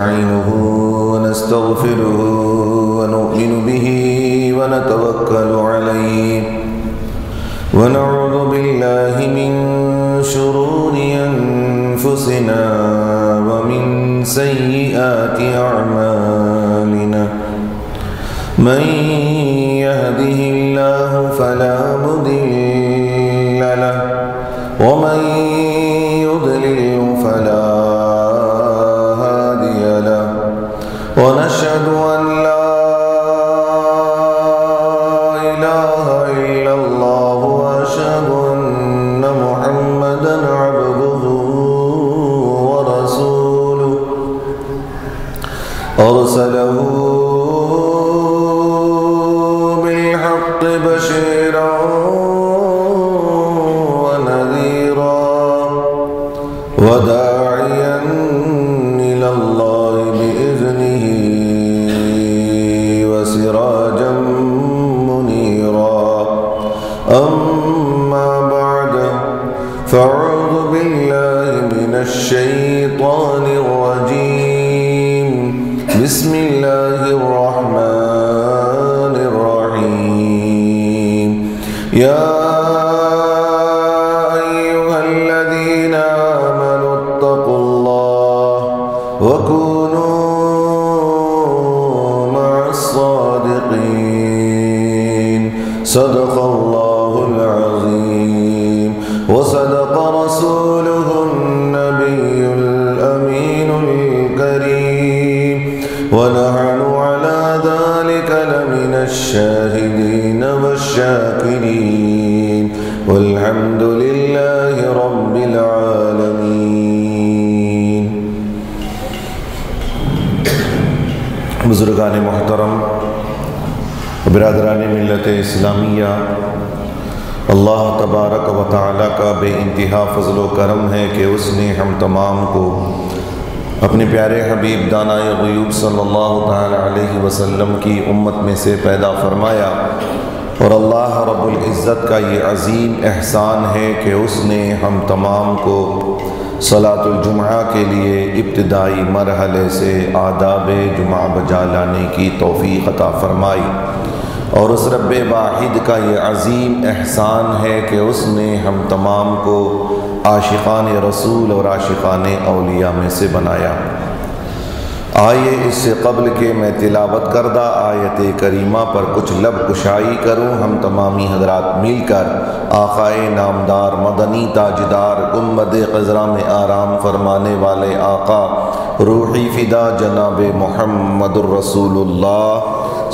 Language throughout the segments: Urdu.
نستعينه ونستغفره ونؤمن به ونتوكل عليه ونعوذ بالله من شرور أنفسنا ومن سيئات أعمالنا من يهده الله فلا مضل له ومن يضلل فلا هادي له ونشهد أن لا إله إلا الله وأشهد أن محمدا عبده ورسوله أرسله بالحق بشيرا ونذيرا وداعيا إلى الله بإذنه وسراجا منيرا أما بعد فأعوذ بالله من الشيطان الرجيم بسم الله الرحمن الرحيم يا أيها الذين آمنوا اتقوا الله وكونوا مع الصادقين صدق الله العظيم وصدق رسوله النبي الأمين الكريم ونحن على ذلك لمن الشاهدين والشاكرين والحمد لله رب العالمين. بزرگان محترم، برادران ملت اسلامیہ، اللہ تبارک و تعالیٰ کا بے انتہا فضل و کرم ہے کہ اس نے ہم تمام کو اپنے پیارے حبیب دانائے غیوب صلی اللہ تعالی علیہ وسلم کی امت میں سے پیدا فرمایا، اور اللہ رب العزت کا یہ عظیم احسان ہے کہ اس نے ہم تمام کو صلاۃ الجمعہ کے لیے ابتدائی مرحلے سے آداب جمعہ بجا لانے کی توفیق عطا فرمائی، اور اس رب واحد کا یہ عظیم احسان ہے کہ اس نے ہم تمام کو عاشقان رسول اور عاشقان اولیاء میں سے بنایا۔ آئیے اس سے قبل کہ میں تلاوت کردہ آیت کریمہ پر کچھ لب کشائی کروں، ہم تمامی حضرات مل کر آقائے نامدار مدنی تاجدار گنبد خضرا میں آرام فرمانے والے آقا روحی فدا جناب محمد الرسول اللہ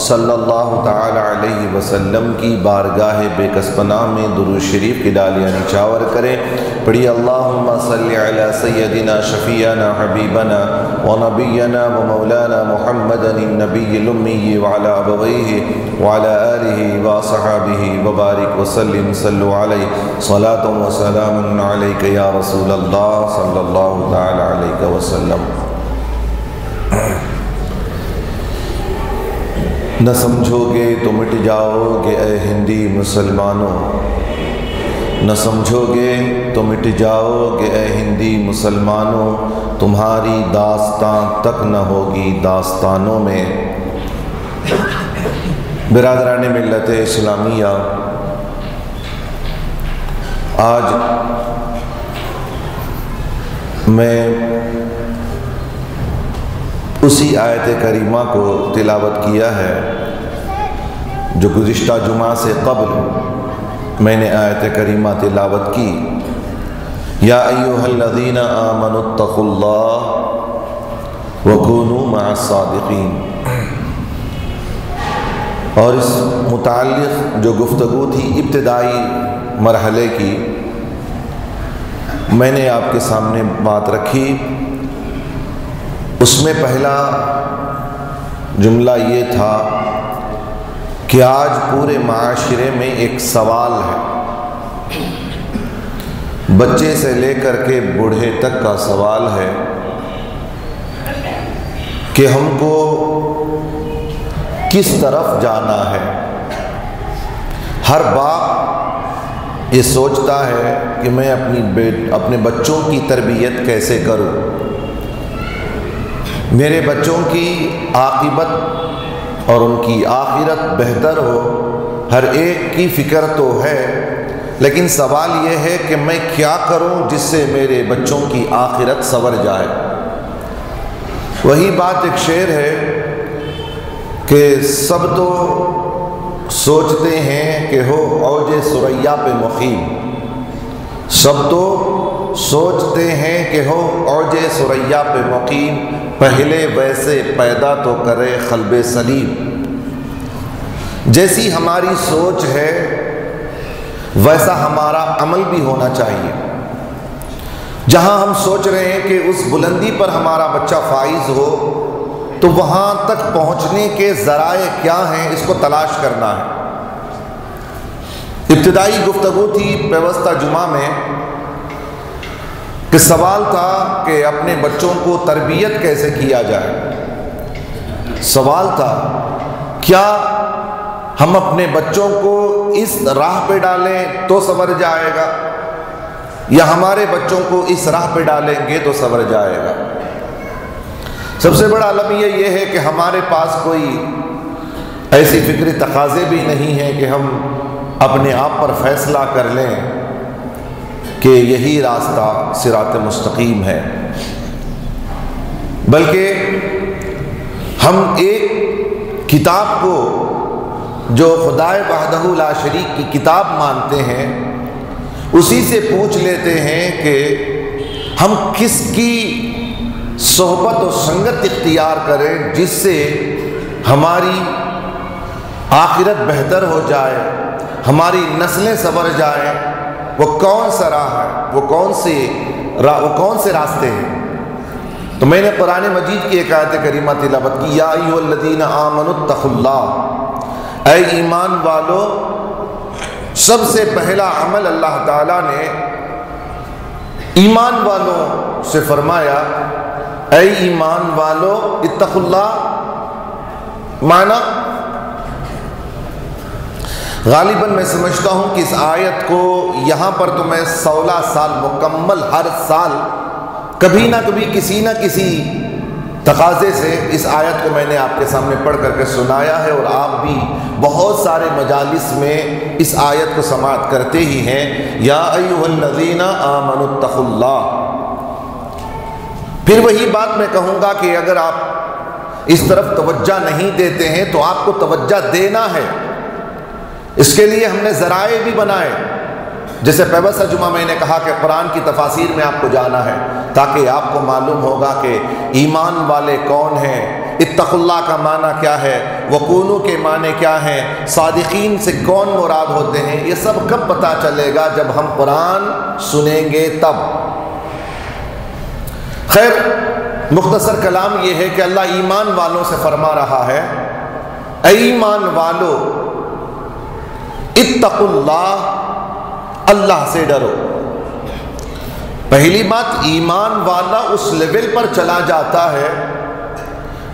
صلی اللہ تعالی علیہ وسلم کی بارگاہ بے کسپناہ میں درود شریف کی ڈالیاں نچاور کریں۔ پڑھی اللہم صلی علی سیدنا شفیعنا حبیبنا ونبینا ومولانا محمد النبی الامی وعلی ابویہ وعلی آلہ وصحابہ وبارک وسلم صلو علیہ صلاۃ وسلام علیک یا رسول اللہ صلی اللہ تعالی علیہ وسلم۔ نہ سمجھو گے تو مٹ جاؤ گے اے ہندی مسلمانوں، نہ سمجھو گے تو مٹ جاؤ گے اے ہندی مسلمانوں، تمہاری داستان تک نہ ہوگی داستانوں میں۔ برادران ملت اسلامیہ، آج میں اسی آیت کریمہ کو تلاوت کیا ہے جو گزشتہ جمعہ سے قبل میں نے آیت کریمہ تلاوت کی، یا ایھا الذین آمنوا اتقوا اللہ وکونوا مع الصادقین۔ اور اس متعلق جو گفتگو تھی ابتدائی مرحلے کی، میں نے آپ کے سامنے بات رکھی۔ اس میں پہلا جملہ یہ تھا کہ آج پورے معاشرے میں ایک سوال ہے، بچے سے لے کر کے بوڑھے تک کا سوال ہے کہ ہم کو کس طرف جانا ہے۔ ہر باپ یہ سوچتا ہے کہ میں اپنے بچوں کی تربیت کیسے کروں، میرے بچوں کی عاقبت اور ان کی آخرت بہتر ہو، ہر ایک کی فکر تو ہے، لیکن سوال یہ ہے کہ میں کیا کروں جس سے میرے بچوں کی آخرت سنور جائے۔ وہی بات ایک شعر ہے کہ سب تو سوچتے ہیں کہ ہو اوج ثریا پہ مقیم، سب تو سوچتے ہیں کہ ہو اوج ثریا پہ مقیم، پہلے ویسے پیدا تو کرے قلب سلیم۔ جیسی ہماری سوچ ہے ویسا ہمارا عمل بھی ہونا چاہیے۔ جہاں ہم سوچ رہے ہیں کہ اس بلندی پر ہمارا بچہ فائز ہو، تو وہاں تک پہنچنے کے ذرائع کیا ہیں، اس کو تلاش کرنا ہے۔ ابتدائی گفتگو تھی پیوستہ جمعہ میں کہ سوال تھا کہ اپنے بچوں کو تربیت کیسے کیا جائے۔ سوال تھا کیا ہم اپنے بچوں کو اس راہ پہ ڈالیں تو سنور جائے گا، یا ہمارے بچوں کو اس راہ پہ ڈالیں گے تو سنور جائے گا۔ سب سے بڑا المیہ یہ ہے کہ ہمارے پاس کوئی ایسی فکری تقاضے بھی نہیں ہیں کہ ہم اپنے آپ پر فیصلہ کر لیں کہ یہی راستہ صراط مستقیم ہے، بلکہ ہم ایک کتاب کو جو خدائے وحدہ لا شریک کی کتاب مانتے ہیں، اسی سے پوچھ لیتے ہیں کہ ہم کس کی صحبت و سنگت اختیار کریں جس سے ہماری آخرت بہتر ہو جائے، ہماری نسلیں سنور جائیں۔ وہ کون سا راہ ہے، وہ کون سے راستے ہیں؟ تو میں نے قرآن مجید کی ایک آیت کریمہ تلاوت کی، یا ایھا الذین آمنوا اتقوا اللہ، اے ایمان والو۔ سب سے پہلا عمل اللہ تعالیٰ نے ایمان والوں سے فرمایا، اے ایمان والو اتقوا اللہ۔ معنی غالباً میں سمجھتا ہوں کہ اس آیت کو یہاں پر تو میں 16 سال مکمل ہر سال کبھی نہ کبھی کسی نہ کسی تقاضے سے اس آیت کو میں نے آپ کے سامنے پڑھ کر کے سنایا ہے، اور آپ بھی بہت سارے مجالس میں اس آیت کو سماعت کرتے ہی ہیں، یا ایھا الذین آمنوا اتقوا اللہ۔ پھر وہی بات میں کہوں گا کہ اگر آپ اس طرف توجہ نہیں دیتے ہیں تو آپ کو توجہ دینا ہے۔ اس کے لیے ہم نے ذرائع بھی بنائے، جیسے پیوستہ جمعہ میں نے کہا کہ قرآن کی تفاسیر میں آپ کو جانا ہے تاکہ آپ کو معلوم ہوگا کہ ایمان والے کون ہیں، اتقوا اللہ کا معنی کیا ہے، وکونوا کے معنی کیا ہیں، صادقین سے کون مراد ہوتے ہیں۔ یہ سب کب پتہ چلے گا؟ جب ہم قرآن سنیں گے تب۔ خیر، مختصر کلام یہ ہے کہ اللہ ایمان والوں سے فرما رہا ہے، اے ایمان والو اتقوا اللہ، اللہ سے ڈرو۔ پہلی بات، ایمان والا اس لیول پر چلا جاتا ہے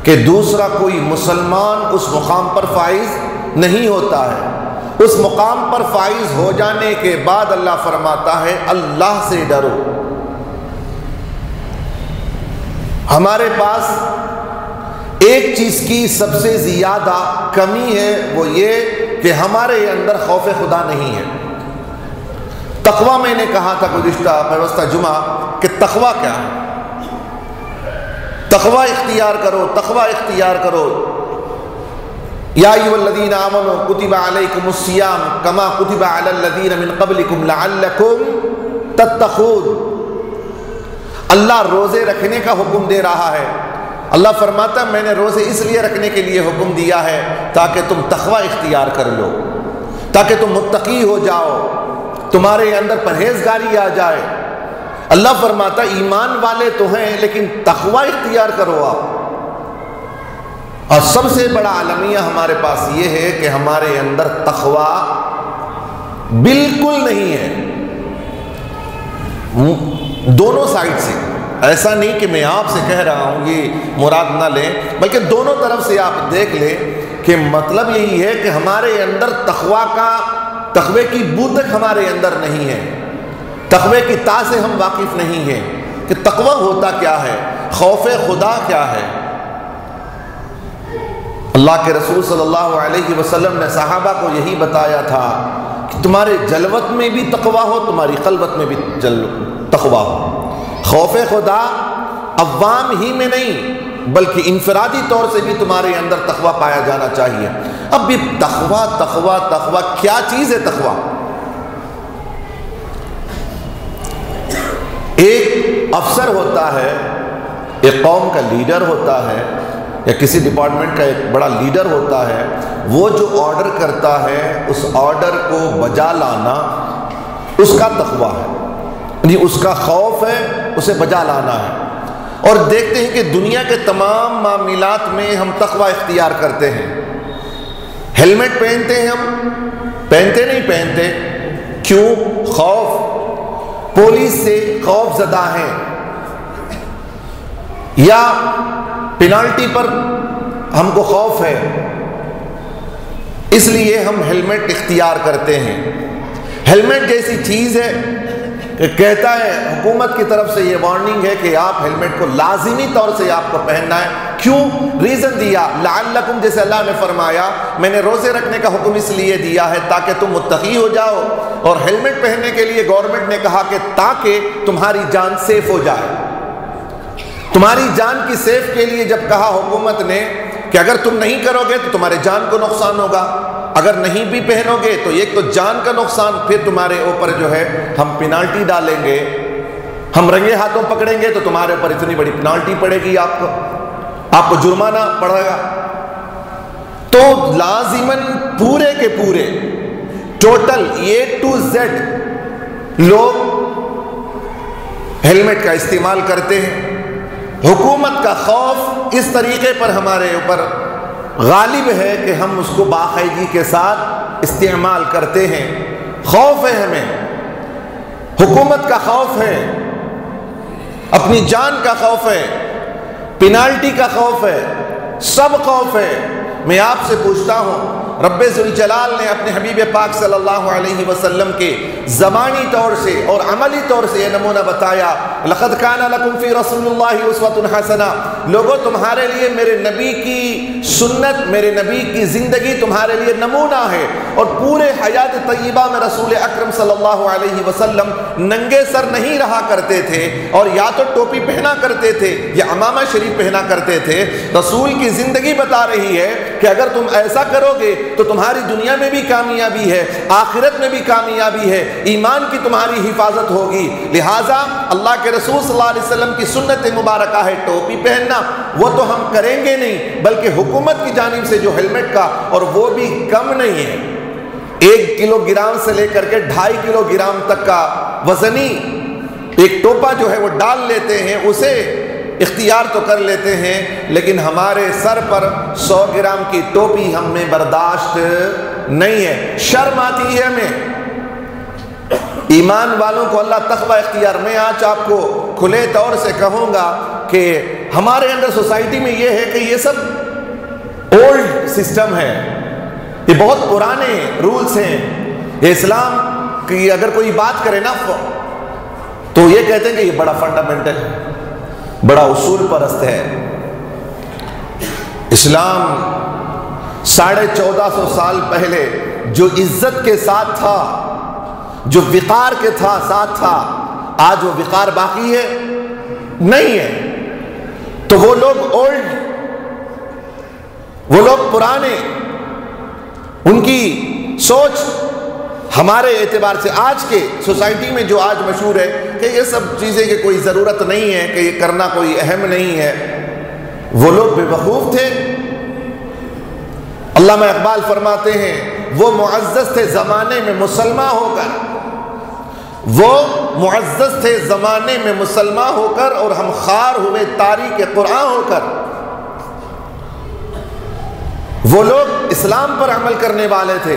کہ دوسرا کوئی مسلمان اس مقام پر فائز نہیں ہوتا ہے۔ اس مقام پر فائز ہو جانے کے بعد اللہ فرماتا ہے اللہ سے ڈرو۔ ہمارے پاس ایک چیز کی سب سے زیادہ کمی ہے، وہ یہ کہ ہمارے اندر خوف خدا نہیں ہے۔ تقویٰ میں نے کہا تھا گزشتہ پیوستہ جمعہ کہ تقویٰ کیا ہے؟ تقویٰ اختیار کرو، تقویٰ اختیار کرو۔ یا ایھا الذین آمنوا کتب علیکم الصیام کما کتب علی الذین من قبلکم لعلکم تتقون۔ اللہ روزے رکھنے کا حکم دے رہا ہے۔ اللہ فرماتا ہے میں نے روزے اس لیے رکھنے کے لیے حکم دیا ہے تاکہ تم تقویٰ اختیار کر لو، تاکہ تم متقی ہو جاؤ، تمہارے اندر پرہیزگاری آ جائے۔ اللہ فرماتا ایمان والے تو ہیں لیکن تقویٰ اختیار کرو آپ۔ اور سب سے بڑا المیہ ہمارے پاس یہ ہے کہ ہمارے اندر تقویٰ بالکل نہیں ہے، دونوں سائڈ سے۔ ایسا نہیں کہ میں آپ سے کہہ رہا ہوں یہ مراد نہ لیں، بلکہ دونوں طرف سے آپ دیکھ لیں کہ مطلب یہی ہے کہ ہمارے اندر تقوی کی بو تک ہمارے اندر نہیں ہے، تقوی کی تا سے ہم واقف نہیں ہیں کہ تقوی ہوتا کیا ہے، خوف خدا کیا ہے۔ اللہ کے رسول صلی اللہ علیہ وسلم نے صحابہ کو یہی بتایا تھا کہ تمہارے جلوت میں بھی تقویٰ ہو، تمہاری خلوت میں بھی تقویٰ ہو۔ خوف خدا عوام ہی میں نہیں بلکہ انفرادی طور سے بھی تمہارے اندر تقویٰ پایا جانا چاہیے۔ اب بھی تقویٰ تقویٰ تقویٰ کیا چیز ہے تقویٰ؟ ایک افسر ہوتا ہے، ایک قوم کا لیڈر ہوتا ہے، یا کسی ڈپارٹمنٹ کا ایک بڑا لیڈر ہوتا ہے، وہ جو آرڈر کرتا ہے اس آرڈر کو بجا لانا اس کا تقویٰ ہے، یعنی اس کا خوف ہے، اسے بجا لانا ہے۔ اور دیکھتے ہیں کہ دنیا کے تمام معاملات میں ہم تقویٰ اختیار کرتے ہیں۔ ہیلمٹ پہنتے ہیں، ہم پہنتے نہیں پہنتے، کیوں؟ خوف، پولیس سے خوف زدہ ہیں، یا پینالٹی پر ہم کو خوف ہے، اس لیے ہم ہیلمٹ اختیار کرتے ہیں۔ ہیلمٹ جیسی چیز ہے کہ کہتا ہے حکومت کی طرف سے یہ وارننگ ہے کہ آپ ہیلمٹ کو لازمی طور سے آپ کو پہننا ہے۔ کیوں؟ ریزن دیا، لعلکم، جیسے اللہ نے فرمایا میں نے روزے رکھنے کا حکم اس لیے دیا ہے تاکہ تم متقی ہو جاؤ، اور ہیلمٹ پہننے کے لیے گورنمنٹ نے کہا کہ تاکہ تمہاری جان سیف ہو جائے۔ تمہاری جان کی سیف کے لیے جب کہا حکومت نے کہ اگر تم نہیں کرو گے تو تمہارے جان کو نقصان ہوگا، اگر نہیں بھی پہنو گے تو ایک تو جان کا نقصان، پھر تمہارے اوپر جو ہے ہم پینالٹی ڈالیں گے، ہم رنگے ہاتھوں پکڑیں گے تو تمہارے اوپر اتنی بڑی پینالٹی پڑے گی، آپ کو جرمانہ پڑے گا۔ تو لازماً پورے کے پورے ٹوٹل A to Z لوگ ہیلمٹ کا استعمال کرتے ہیں۔ حکومت کا خوف اس طریقے پر ہمارے اوپر غالب ہے کہ ہم اس کو باقاعدگی کے ساتھ استعمال کرتے ہیں۔ خوف ہے ہمیں، حکومت کا خوف ہے، اپنی جان کا خوف ہے، پینالٹی کا خوف ہے، سب خوف ہے۔ میں آپ سے پوچھتا ہوں، رب ذوالجلال نے اپنے حبیب پاک صلی اللہ علیہ وسلم کے زبانی طور سے اور عملی طور سے یہ نمونہ بتایا، لَقَدْ كَانَ لَكُمْ فِي رَسُولِ اللَّهِ أُسْوَةٌ حَسَنَةٌ، لوگوں تمہارے لیے میرے نبی کی سنت، میرے نبی کی زندگی تمہارے لیے نمونہ ہے۔ اور پورے حیات طیبہ میں رسول اکرم صلی اللہ علیہ وسلم ننگے سر نہیں رہا کرتے تھے، اور یا تو ٹوپی پہنا کرتے تھے یا عمامہ شریف پہنا کرتے تھے۔ رسول کی زندگی بتا رہی ہے کہ اگر تم ایسا کرو گے تو تمہاری دنیا میں بھی کامیابی ہے، آخرت میں بھی کامیابی ہے، ایمان کی تمہاری حفاظت ہوگی۔ لہٰذا اللہ کے رسول صلی اللہ علیہ وسلم کی سنت مبارکہ ہے ٹوپی پہننا، وہ تو ہم کریں گے نہیں، بلکہ حکومت کی جانب سے جو ہیلمٹ کا، اور وہ بھی کم نہیں ہے، 1 کلو گرام سے لے کر کے 2.5 کلو گرام تک کا وزنی ایک ٹوپا جو ہے وہ ڈال لیتے ہیں، اسے اختیار تو کر لیتے ہیں، لیکن ہمارے سر پر 100 گرام کی ٹوپی ہم میں برداشت نہیں ہے، شرم آتی ہے ہمیں۔ ایمان والوں کو اللہ تقوی اختیار، میں آج آپ کو کھلے طور سے کہوں گا کہ ہمارے اندر سوسائٹی میں یہ ہے کہ یہ سب اولڈ سسٹم ہے، یہ بہت پرانے رولز ہیں۔ یہ اسلام کی اگر کوئی بات کرے نا تو یہ کہتے ہیں کہ یہ بڑا فنڈامنٹل ہے، بڑا اصول پرست ہے۔ اسلام 1450 سال پہلے جو عزت کے ساتھ تھا، جو وقار کے ساتھ تھا، آج وہ وقار باقی ہے نہیں ہے۔ تو وہ لوگ اولڈ، وہ لوگ پرانے، ان کی سوچ ہمارے اعتبار سے آج کے سوسائٹی میں جو آج مشہور ہے کہ یہ سب چیزیں کہ کوئی ضرورت نہیں ہے، کہ یہ کرنا کوئی اہم نہیں ہے، وہ لوگ بے وقوف تھے۔ علامہ اقبال فرماتے ہیں وہ معزز تھے زمانے میں مسلمان ہو کر، وہ معزز تھے زمانے میں مسلمان ہو کر، اور ہم خار ہوئے تاریخ قرآن ہو کر۔ وہ لوگ اسلام پر عمل کرنے والے تھے،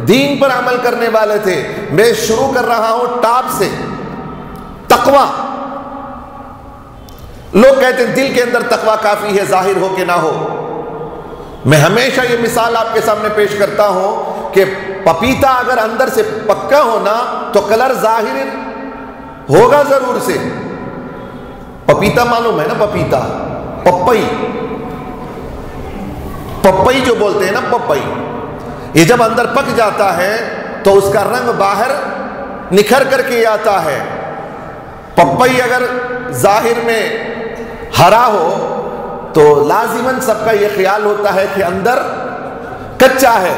دین پر عمل کرنے والے تھے۔ میں شروع کر رہا ہوں ٹاپ سے، تقوی۔ لوگ کہتے ہیں دل کے اندر تقوی کافی ہے، ظاہر ہو کہ نہ ہو۔ میں ہمیشہ یہ مثال آپ کے سامنے پیش کرتا ہوں کہ پپیتا اگر اندر سے پکا ہونا تو کلر ظاہر ہوگا ضرور سے۔ پپیتا معلوم ہے نا، پپیتا، پپئی، پپئی جو بولتے ہیں نا، پپئی، یہ جب اندر پک جاتا ہے تو اس کا رنگ باہر نکھر کر کے آتا ہے۔ پپئی اگر ظاہر میں ہرا ہو تو لازماً سب کا یہ خیال ہوتا ہے کہ اندر کچا ہے،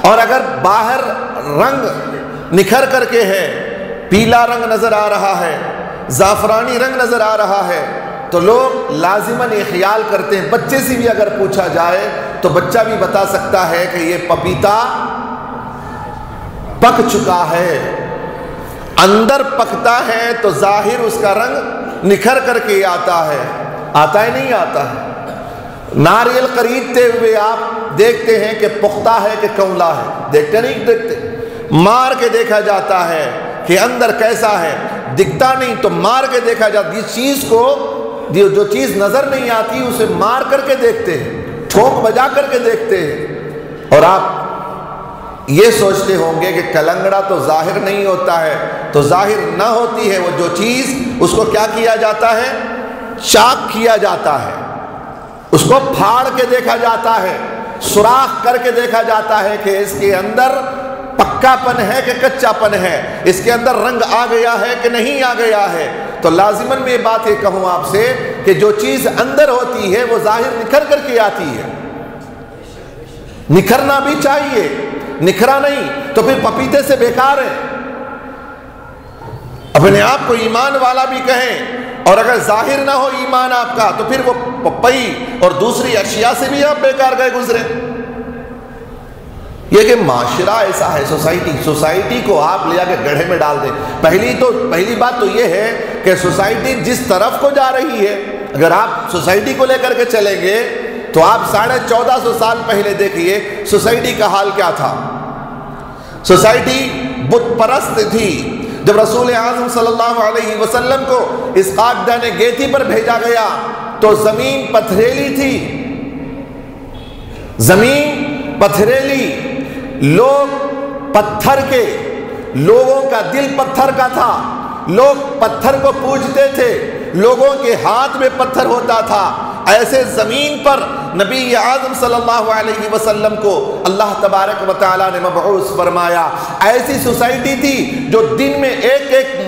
اور اگر باہر رنگ نکھر کر کے ہے، پیلا رنگ نظر آ رہا ہے، زعفرانی رنگ نظر آ رہا ہے، تو لوگ لازماً یہ خیال کرتے ہیں۔ بچے سے بھی اگر پوچھا جائے تو بچہ بھی بتا سکتا ہے کہ یہ پپیتا پک چکا ہے۔ اندر پکتا ہے تو ظاہر اس کا رنگ نکھر کر کے آتا ہے نہیں آتا ہے۔ ناریل خریدتے ہوئے آپ دیکھتے ہیں کہ پختہ ہے کہ کولا ہے، دیکھتے نہیں دیکھتے، مار کے دیکھا جاتا ہے کہ اندر کیسا ہے، دکھتا نہیں تو مار کے دیکھا جاتا۔ اس چیز کو، جو چیز نظر نہیں آتی اسے مار کر کے دیکھتے ہیں، ٹھوک بجا کر کے دیکھتے ہیں۔ اور آپ یہ سوچتے ہوں گے کہ کلنگڑا تو ظاہر نہیں ہوتا ہے، تو ظاہر نہ ہوتی ہے وہ جو چیز، اس کو کیا کیا جاتا ہے؟ چاک کیا جاتا ہے، اس کو پھاڑ کے دیکھا جاتا ہے، سوراخ کر کے دیکھا جاتا ہے کہ اس کے اندر پکا پن ہے کہ کچا پن ہے، اس کے اندر رنگ آ گیا ہے کہ نہیں آ گیا ہے۔ تو لازماً میں یہ بات یہ کہوں آپ سے کہ جو چیز اندر ہوتی ہے وہ ظاہر نکھر کر کے آتی ہے، نکھرنا بھی چاہیے، نکھرا نہیں تو پھر پپیتے سے بیکار ہے۔ اپنے آپ کو ایمان والا بھی کہیں، اور اگر ظاہر نہ ہو ایمان آپ کا تو پھر وہ پپئی اور دوسری اشیاء سے بھی آپ بیکار گئے گزرے۔ یہ کہ معاشرہ ایسا ہے، سوسائٹی کو آپ لے جا کے گڑھے میں ڈال دیں۔ پہلی بات تو یہ ہے کہ سوسائٹی جس طرف کو جا رہی ہے، اگر آپ سوسائٹی کو لے کر کے چلیں گے تو آپ 1450 سال پہلے دیکھیے سوسائٹی کا حال کیا تھا۔ سوسائٹی بت پرست تھی۔ جب رسول اعظم صلی اللہ علیہ وسلم کو اسحاق دان گیتی پر بھیجا گیا تو زمین پتھریلی تھی، زمین پتھریلی، لوگ پتھر کے، لوگوں کا دل پتھر کا تھا، لوگ پتھر کو پوجتے تھے، لوگوں کے ہاتھ میں پتھر ہوتا تھا۔ ایسے زمین پر نبی اعظم صلی اللہ علیہ وسلم کو اللہ تبارک و تعالیٰ نے مبعوث فرمایا۔ ایسی سوسائٹی تھی جو دن میں ایک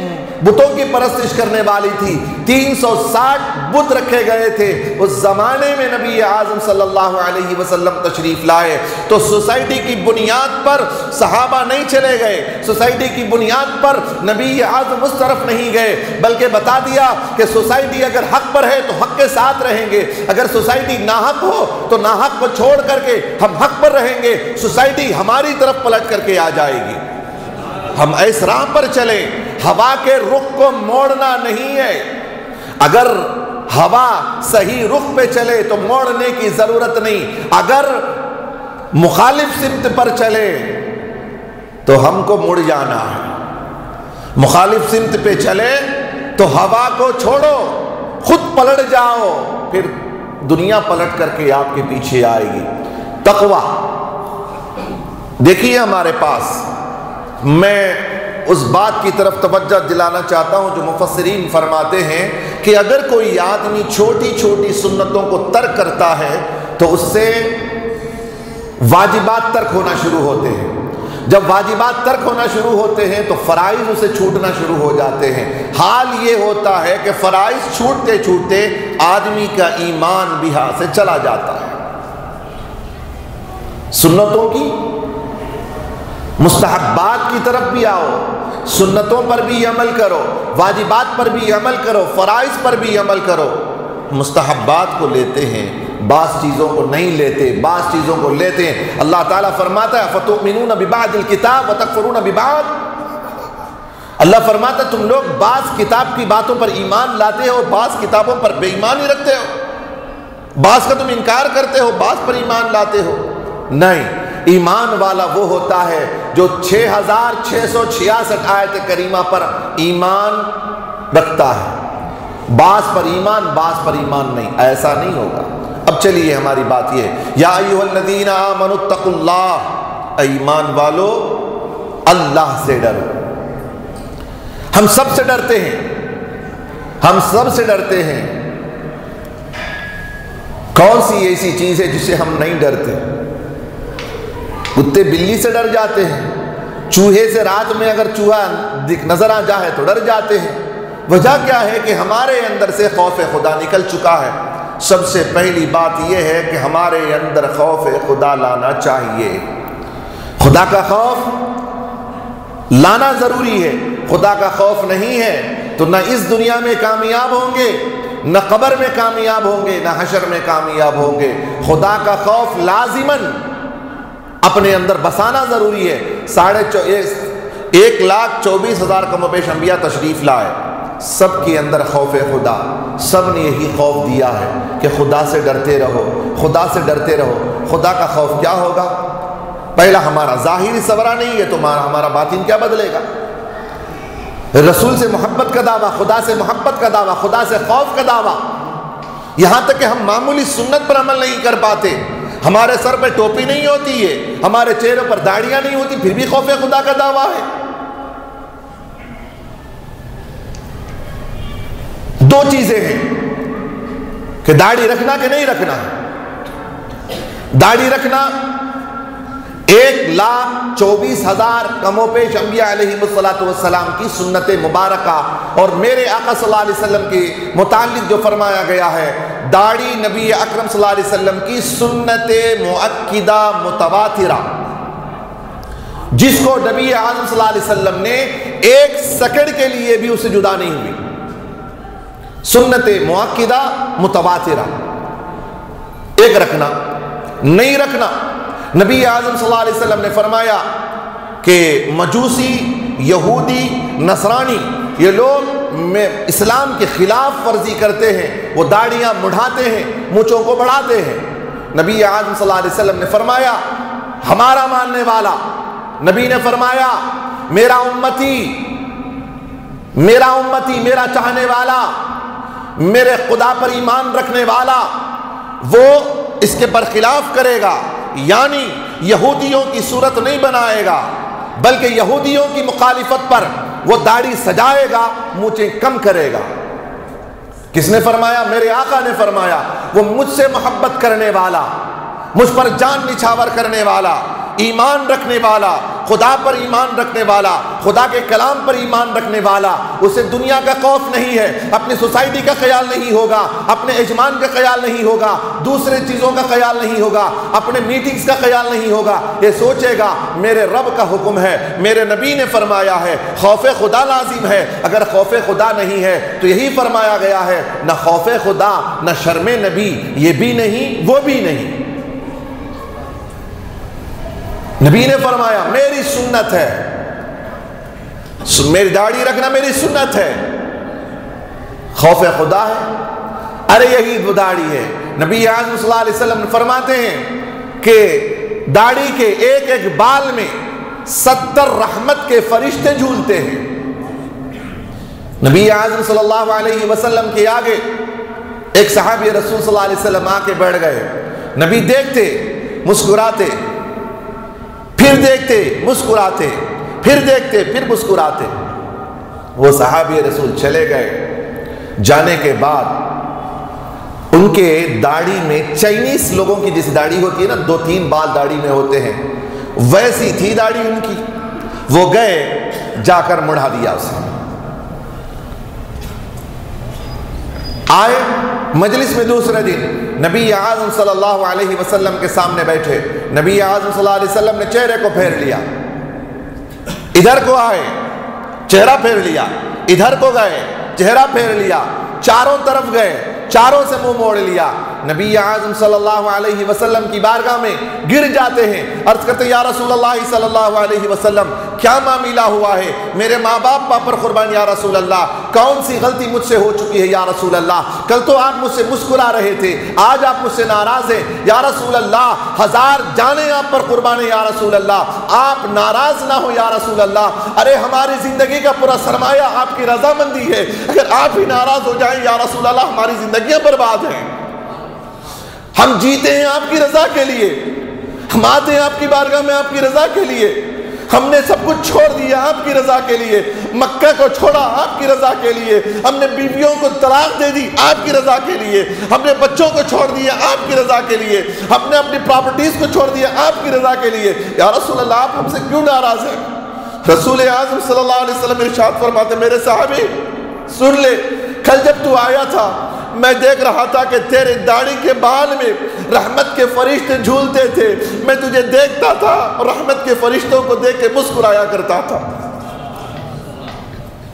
بتوں کی پرستش کرنے والی تھی، 360 بت رکھے گئے تھے۔ اس زمانے میں نبی اعظم صلی اللہ علیہ وسلم تشریف لائے تو سوسائٹی کی بنیاد پر صحابہ نہیں چلے گئے، سوسائٹی کی بنیاد پر نبی اعظم اس طرف نہیں گئے، بلکہ بتا دیا کہ سوسائٹی اگر حق پر ہے تو حق کے ساتھ رہیں گے، اگر سوسائٹی ناحق ہو تو ناحق کو چھوڑ کر کے ہم حق پر رہیں گے، سوسائٹی ہماری طرف پلٹ کر کے آ جائے گی۔ ہم اس راہ پر چلیں، ہوا کے رخ کو موڑنا نہیں ہے۔ اگر ہوا صحیح رخ پہ چلے تو موڑنے کی ضرورت نہیں، اگر مخالف سمت پر چلے تو ہم کو مڑ جانا ہے۔ مخالف سمت پہ چلے تو ہوا کو چھوڑو، خود پلٹ جاؤ، پھر دنیا پلٹ کر کے آپ کے پیچھے آئے گی۔ تقویٰ دیکھیے ہمارے پاس، میں اس بات کی طرف توجہ دلانا چاہتا ہوں جو مفسرین فرماتے ہیں کہ اگر کوئی آدمی چھوٹی چھوٹی سنتوں کو ترک کرتا ہے تو اس سے واجبات ترک ہونا شروع ہوتے ہیں۔ جب واجبات ترک ہونا شروع ہوتے ہیں تو فرائض اسے چھوٹنا شروع ہو جاتے ہیں۔ حال یہ ہوتا ہے کہ فرائض چھوٹتے چھوٹتے آدمی کا ایمان بھی ہاتھ سے چلا جاتا ہے۔ سنتوں کی، مستحبات کی طرف بھی آؤ، سنتوں پر بھی عمل کرو، واجبات پر بھی عمل کرو، فرائض پر بھی عمل کرو۔ مستحبات کو لیتے ہیں، بعض چیزوں کو نہیں لیتے، بعض چیزوں کو لیتے ہیں۔ اللہ تعالیٰ فرماتا ہے فَتُؤْمِنُونَ بِبَعْضِ الْكِتَابِ وَتَكْفُرُونَ بِبَعْضٍ۔ اللہ فرماتا ہے تم لوگ بعض کتاب کی باتوں پر ایمان لاتے ہو، بعض کتابوں پر بے ایمانی رکھتے ہو، بعض کا تم انکار کرتے ہو، بعض پر ایمان لاتے ہو۔ نہیں، ایمان والا وہ ہوتا ہے جو 6666 آیت کریمہ پر ایمان رکھتا ہے، بعض پر ایمان، بعض پر ایمان نہیں، ایسا نہیں ہوگا۔ اب چلیے ہماری بات یہ ہے، یا ایھا الذین آمنوا اتقوا اللہ، ایمان والو اللہ سے ڈرو۔ ہم سب سے ڈرتے ہیں، ہم سب سے ڈرتے ہیں، کون سی ایسی چیز ہے جس سے ہم نہیں ڈرتے؟ کتے بلی سے ڈر جاتے ہیں، چوہے سے رات میں اگر چوہا نظر آ جائے تو ڈر جاتے ہیں۔ وجہ کیا ہے کہ ہمارے اندر سے خوف خدا نکل چکا ہے۔ سب سے پہلی بات یہ ہے کہ ہمارے اندر خوف خدا لانا چاہیے۔ خدا کا خوف لانا ضروری ہے۔ خدا کا خوف نہیں ہے تو نہ اس دنیا میں کامیاب ہوں گے، نہ قبر میں کامیاب ہوں گے، نہ حشر میں کامیاب ہوں گے۔ خدا کا خوف لازماً اپنے اندر بسانا ضروری ہے۔ 1,24,000 کم و بیش انبیاء تشریف لائے، سب کے اندر خوف خدا، سب نے یہی خوف دیا ہے کہ خدا سے ڈرتے رہو، خدا سے ڈرتے رہو۔ خدا کا خوف کیا ہوگا؟ پہلا ہمارا ظاہری سورا نہیں ہے تو ہمارا باطن کیا بدلے گا؟ رسول سے محبت کا دعویٰ، خدا سے محبت کا دعویٰ، خدا سے خوف کا دعویٰ، یہاں تک کہ ہم معمولی سنت پر عمل نہیں کر پاتے، ہمارے سر پہ ٹوپی نہیں ہوتی ہے، ہمارے چہروں پر داڑیاں نہیں ہوتی، پھر بھی خوف خدا کا دعویٰ ہے۔ دو چیزیں ہیں کہ داڑھی رکھنا کہ نہیں رکھنا۔ داڑھی رکھنا 1,24,000 کم و بیش انبیاء علیہ السلام کی سنت مبارکہ، اور میرے آقا صلی اللہ علیہ وسلم کے متعلق جو فرمایا گیا ہے، داڑھی نبی اکرم صلی اللہ علیہ وسلم کی سنت مؤکدہ متواترہ، جس کو نبی اعظم صلی اللہ علیہ وسلم نے ایک سیکنڈ کے لیے بھی اسے جدا نہیں ہوئی۔ سنت مؤکدہ متواترہ ایک رکھنا، نہیں رکھنا۔ نبی اعظم صلی اللہ علیہ وسلم نے فرمایا کہ مجوسی، یہودی، نصرانی، یہ لوگ اسلام کے خلاف ورزی کرتے ہیں، وہ داڑیاں مڑھاتے ہیں، مونچھوں کو بڑھاتے ہیں۔ نبی اعظم صلی اللہ علیہ وسلم نے فرمایا ہمارا ماننے والا، نبی نے فرمایا میرا امتی، میرا چاہنے والا، میرے خدا پر ایمان رکھنے والا، وہ اس کے برخلاف کرے گا، یعنی یہودیوں کی صورت نہیں بنائے گا، بلکہ یہودیوں کی مخالفت پر وہ داڑھی سجائے گا، مونچھیں کم کرے گا۔ کس نے فرمایا؟ میرے آقا نے فرمایا وہ مجھ سے محبت کرنے والا، مجھ پر جان نچھاور کرنے والا، ایمان رکھنے والا، خدا پر ایمان رکھنے والا، خدا کے کلام پر ایمان رکھنے والا، اسے دنیا کا خوف نہیں ہے، اپنی سوسائٹی کا خیال نہیں ہوگا، اپنے اجمان کا خیال نہیں ہوگا، دوسرے چیزوں کا خیال نہیں ہوگا، اپنے میٹنگز کا خیال نہیں ہوگا، یہ سوچے گا میرے رب کا حکم ہے، میرے نبی نے فرمایا ہے، خوف خدا لازم ہے۔ اگر خوف خدا نہیں ہے تو یہی فرمایا گیا ہے، نہ خوف خدا نہ شرم نبی، یہ بھی نہیں وہ بھی نہیں۔ نبی نے فرمایا میری سنت ہے، میری داڑھی رکھنا میری سنت ہے۔ خوف خدا ہے، ارے یہی وہ داڑھی ہے۔ نبی اعظم صلی اللہ علیہ وسلم فرماتے ہیں کہ داڑھی کے ایک ایک بال میں 70 رحمت کے فرشتے جھولتے ہیں۔ نبی اعظم صلی اللہ علیہ وسلم کے آگے ایک صحابی رسول صلی اللہ علیہ وسلم آ کے بیٹھ گئے۔ نبی دیکھتے مسکراتے، پھر دیکھتے مسکراتے، پھر دیکھتے پھر مسکراتے۔ وہ صحابی رسول چلے گئے، جانے کے بعد ان کے داڑھی میں چائنیز لوگوں کی جیسی داڑھی ہوتی ہے نا، 2-3 بال داڑھی میں ہوتے ہیں، ویسی تھی داڑھی ان کی۔ وہ گئے، جا کر مڑھا دیا اسے۔ آئے مجلس میں دوسرے دن نبی اعظم صلی اللہ علیہ وسلم کے سامنے بیٹھے۔ نبی اعظم صلی اللہ علیہ وسلم نے چہرے کو پھیر لیا، ادھر کو آئے چہرہ پھیر لیا، ادھر کو گئے چہرہ پھیر لیا، چاروں طرف گئے، چاروں سے منہ موڑ لیا۔ نبی اعظم صلی اللہ علیہ وسلم کی بارگاہ میں گر جاتے ہیں، عرض کرتے یا رسول اللہ صلی اللہ علیہ وسلم کیا معاملہ ہوا ہے؟ میرے ماں باپ پر قربان یا رسول اللہ، کون سی غلطی مجھ سے ہو چکی ہے یا رسول اللہ؟ کل تو آپ مجھ سے مسکرا رہے تھے، آج آپ مجھ سے ناراض ہیں یا رسول اللہ، 1000 جانیں آپ پر قربان ہے یا رسول اللہ، آپ ناراض نہ ہو یا رسول اللہ۔ ارے ہماری زندگی کا پورا سرمایہ آپ کی رضامندی ہے، اگر آپ ہی ناراض ہو جائیں یا رسول اللہ ہماری زندگیاں برباد ہیں۔ ہم جیتے ہیں آپ کی رضا کے لیے، ہم آتے ہیں آپ کی بارگاہ میں آپ کی رضا کے لیے، ہم نے سب کچھ چھوڑ دیا آپ کی رضا کے لیے، مکہ کو چھوڑا آپ کی رضا کے لیے، ہم نے بیویوں کو طلاق دے دی آپ کی رضا کے لیے، ہم نے بچوں کو چھوڑ دیا آپ کی رضا کے لیے، ہم نے اپنی پراپرٹیز کو چھوڑ دیا آپ کی رضا کے لیے، یا رسول اللہ آپ ہم سے کیوں ناراض ہیں؟ رسول اعظم صلی اللہ علیہ وسلم ارشاد فرماتے میرے صحابی سن لے، کل جب تو آیا تھا میں دیکھ رہا تھا کہ تیرے داڑھی کے بال میں رحمت کے فرشتے جھولتے تھے، میں تجھے دیکھتا تھا اور رحمت کے فرشتوں کو دیکھ کے مسکرایا کرتا تھا،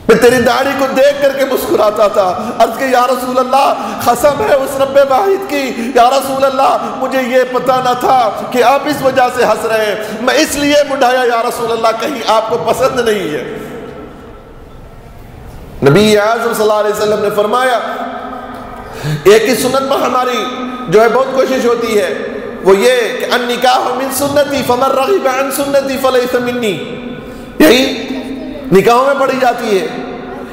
میں تیری داڑھی کو دیکھ کر کے مسکراتا تھا۔ عرض کہ یا رسول اللہ قسم ہے اس رب واحد کی، یا رسول اللہ مجھے یہ پتہ نہ تھا کہ آپ اس وجہ سے ہنس رہے ہیں، میں اس لیے مڈھایا یا رسول اللہ کہیں آپ کو پسند نہیں ہے۔ نبی اعظم صلی اللہ علیہ وسلم نے فرمایا ایک ہی سنت پر ہماری جو ہے بہت کوشش ہوتی ہے، وہ یہ کہ النکاح من سنتی فمن رغب عن سنتی فلیس منی، یہی نکاحوں میں پڑھی جاتی ہے،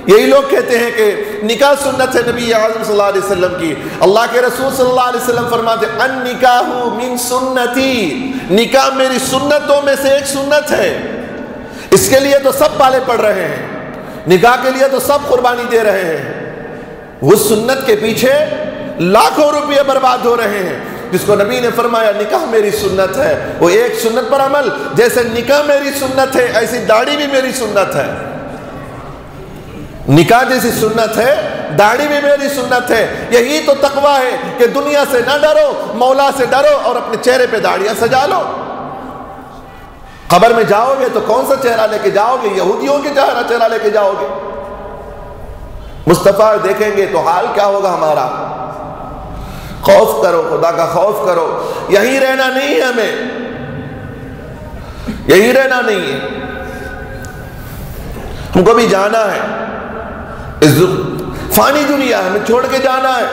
یہی لوگ کہتے ہیں کہ نکاح سنت ہے نبی اعظم صلی اللہ علیہ وسلم کی۔ اللہ کے رسول صلی اللہ علیہ وسلم فرماتے النکاح من سنتی، نکاح میری سنتوں میں سے ایک سنت ہے، اس کے لیے تو سب پالے پڑ رہے ہیں، نکاح کے لیے تو سب قربانی دے رہے ہیں، اس سنت کے پیچھے لاکھوں روپے برباد ہو رہے ہیں، جس کو نبی نے فرمایا نکاح میری سنت ہے، وہ ایک سنت پر عمل، جیسے نکاح میری سنت ہے ایسی داڑھی بھی میری سنت ہے، نکاح جیسی سنت ہے داڑھی بھی میری سنت ہے۔ یہی تو تقوی ہے کہ دنیا سے نہ ڈرو، مولا سے ڈرو اور اپنے چہرے پہ داڑیاں سجا لو۔ قبر میں جاؤ گے تو کون سا چہرہ لے کے جاؤ گے؟ یہودیوں کے چہرہ لے کے جاؤ گے؟ مصطفیٰ دیکھیں گے تو حال کیا ہوگا ہمارا؟ خوف کرو، خدا کا خوف کرو، یہی رہنا نہیں ہے ہمیں، یہی رہنا نہیں ہے، ہم کو بھی جانا ہے، اس فانی دنیا ہمیں چھوڑ کے جانا ہے،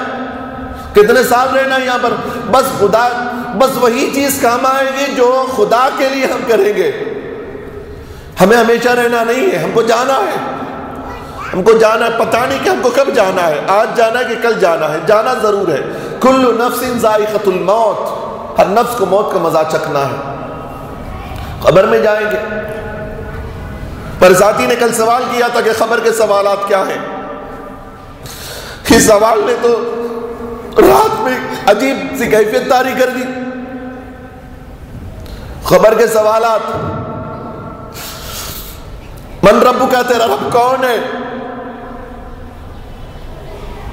کتنے سال رہنا ہے یہاں پر؟ بس وہی چیز کام آئے گی جو خدا کے لیے ہم کریں گے، ہمیں ہمیشہ رہنا نہیں ہے، ہم کو جانا ہے، ہم کو جانا ہے، پتہ نہیں کہ ہم کو کب جانا ہے، آج جانا ہے کہ کل جانا ہے، جانا ضرور ہے۔ کل نفس ذائقۃ الموت، ہر نفس کو موت کا مزہ چکھنا ہے، قبر میں جائیں گے۔ پر ساتھی نے کل سوال کیا تھا کہ قبر کے سوالات کیا ہیں، اس سوال نے تو رات میں عجیب سی کیفیت طاری کر دی۔ قبر کے سوالات، من ربک، تیرا رب کون ہے؟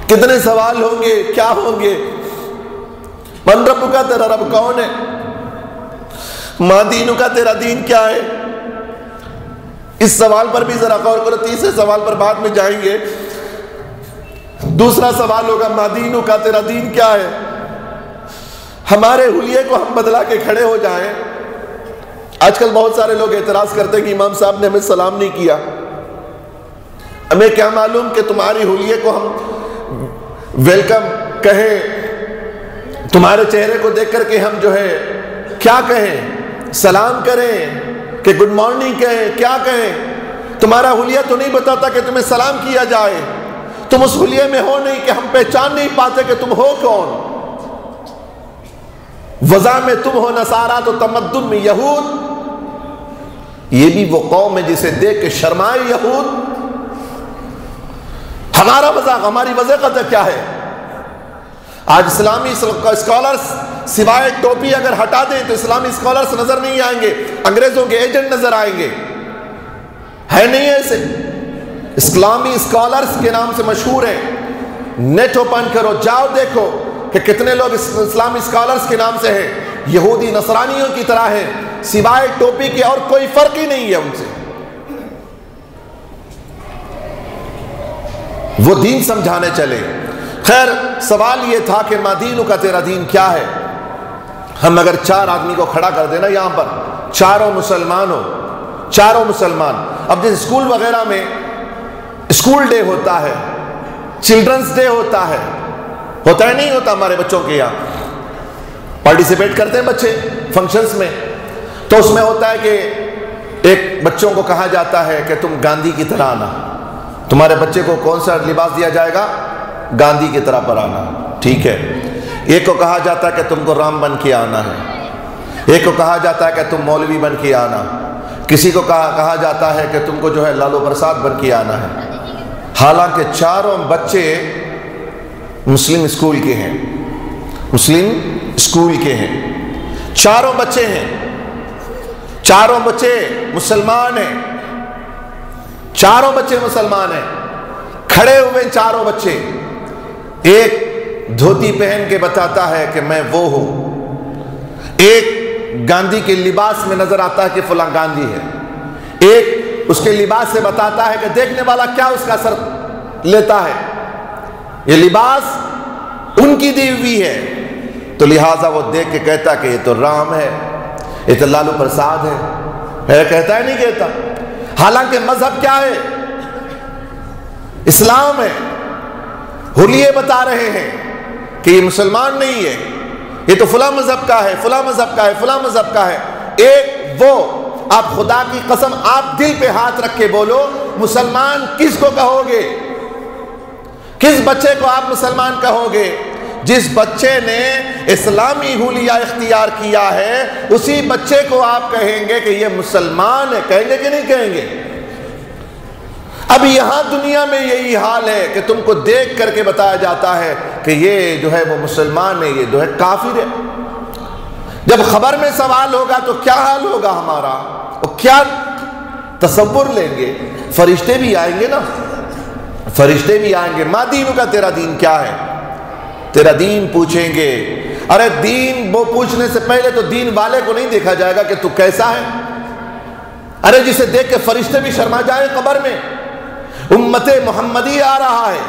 کتنے سوال ہوں گے، کیا ہوں گے؟ من ربک، تیرا رب کون ہے؟ ما دینک، تیرا دین کیا ہے؟ اس سوال پر بھی ذرا غور کرو، تیسرے سوال پر بعد میں جائیں گے۔ دوسرا سوال ہوگا ما دینک، تیرا دین کیا ہے؟ ہمارے حلیے کو ہم بدلا کے کھڑے ہو جائیں۔ آج کل بہت سارے لوگ اعتراض کرتے ہیں کہ امام صاحب نے ہمیں سلام نہیں کیا، ہمیں کیا معلوم کہ تمہاری حلیے کو ہم ویلکم کہیں، تمہارے چہرے کو دیکھ کر کے ہم جو ہے کیا کہیں، سلام کریں کہ گڈ مارننگ کہیں، کیا کہیں؟ تمہارا حلیہ تو نہیں بتاتا کہ تمہیں سلام کیا جائے، تم اس حلیے میں ہو نہیں کہ ہم پہچان نہیں پاتے کہ تم ہو کون۔ وضع میں تم ہو نصارہ تو تمدن میں یہود، یہ بھی وہ قوم ہے جسے دیکھ کے شرمائے یہود۔ ہمارا وضع، ہماری وضع قدر کیا ہے؟ آج اسلامی اسکالرز سوائے ٹوپی اگر ہٹا دیں تو اسلامی اسکالرز نظر نہیں آئیں گے، انگریزوں کے ایجنٹ نظر آئیں گے، ہے نہیں ایسے؟ اسلامی اسکالرز کے نام سے مشہور ہیں، نیٹ اوپن کرو، جاؤ دیکھو کہ کتنے لوگ اسلامی اسکالرز کے نام سے ہیں، یہودی نصرانیوں کی طرح ہیں، سوائے ٹوپی کے اور کوئی فرق ہی نہیں ہے ان سے۔ وہ دین سمجھانے چلے۔ خیر سوال یہ تھا کہ ما دینک، تیرا دین کیا ہے؟ ہم اگر 4 آدمی کو کھڑا کر دینا یہاں پر، چاروں مسلمان ہو، چاروں مسلمان، اب جس اسکول وغیرہ میں اسکول ڈے ہوتا ہے، چلڈرنس ڈے ہوتا ہے نہیں ہوتا ہمارے بچوں کے یہاں، پارٹیسپیٹ کرتے ہیں بچے فنکشنز میں، تو اس میں ہوتا ہے کہ ایک بچوں کو کہا جاتا ہے کہ تم گاندھی کی طرح آنا، تمہارے بچے کو کون سا لباس دیا جائے گا؟ گاندھی کی طرح پر آنا، ٹھیک ہے۔ ایک کو کہا جاتا ہے کہ تم کو رام بن کے آنا ہے، ایک کو کہا جاتا ہے کہ تم مولوی بن کے آنا، کسی کو کہا جاتا ہے کہ تم کو جو ہے لالو پرساد بن کے آنا ہے، حالانکہ چاروں بچے مسلم اسکول کے ہیں، مسلم اسکول کے ہیں، چاروں بچے ہیں، چاروں بچے مسلمان ہیں، چاروں بچے مسلمان ہیں، کھڑے ہوئے چاروں بچے، ایک دھوتی پہن کے بتاتا ہے کہ میں وہ ہوں، ایک گاندھی کے لباس میں نظر آتا ہے کہ فلاں گاندھی ہے، ایک اس کے لباس سے بتاتا ہے کہ دیکھنے والا کیا اس کا اثر لیتا ہے، یہ لباس ان کی دی ہوئی ہے، تو لہٰذا وہ دیکھ کے کہتا کہ یہ تو رام ہے، یہ تو لالو پرساد ہے، کہتا ہے نہیں کہتا؟ حالانکہ مذہب کیا ہے؟ اسلام ہے، حلیے بتا رہے ہیں کہ یہ مسلمان نہیں ہے، یہ تو فلاں مذہب کا ہے، فلاں مذہب کا ہے، فلاں مذہب کا ہے۔ ایک وہ، آپ خدا کی قسم آپ دل پہ ہاتھ رکھ کے بولو، مسلمان کس کو کہو گے؟ کس بچے کو آپ مسلمان کہو گے؟ جس بچے نے اسلامی حلیہ اختیار کیا ہے اسی بچے کو آپ کہیں گے کہ یہ مسلمان ہے، کہیں گے کہ نہیں کہیں گے؟ اب یہاں دنیا میں یہی حال ہے کہ تم کو دیکھ کر کے بتایا جاتا ہے کہ یہ جو ہے وہ مسلمان ہے، یہ جو ہے کافر ہے۔ جب خبر میں سوال ہوگا تو کیا حال ہوگا ہمارا، اور کیا تصور لیں گے؟ فرشتے بھی آئیں گے نا، فرشتے بھی آئیں گے، ما دینوں کا، تیرا دین کیا ہے؟ تیرا دین پوچھیں گے۔ ارے دین وہ پوچھنے سے پہلے تو دین والے کو نہیں دیکھا جائے گا کہ تو کیسا ہے؟ ارے جسے دیکھ کے فرشتے بھی شرما جائے قبر میں۔ امت محمدی آ رہا ہے،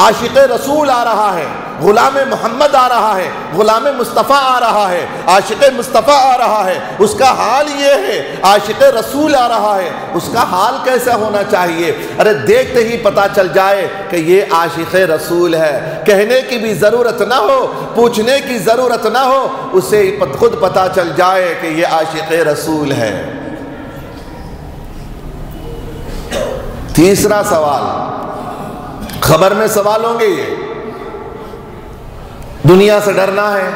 عاشق رسول آ رہا ہے، غلام محمد آ رہا ہے، غلام مصطفیٰ آ رہا ہے، عاشق مصطفیٰ آ رہا ہے، اس کا حال یہ ہے، عاشق رسول آ رہا ہے، اس کا حال کیسا ہونا چاہیے؟ ارے دیکھتے ہی پتا چل جائے کہ یہ عاشق رسول ہے، کہنے کی بھی ضرورت نہ ہو، پوچھنے کی ضرورت نہ ہو، اسے خود پتا چل جائے کہ یہ عاشق رسول ہے۔ تیسرا سوال، خبر میں سوال ہوں گے، یہ دنیا سے ڈرنا ہے،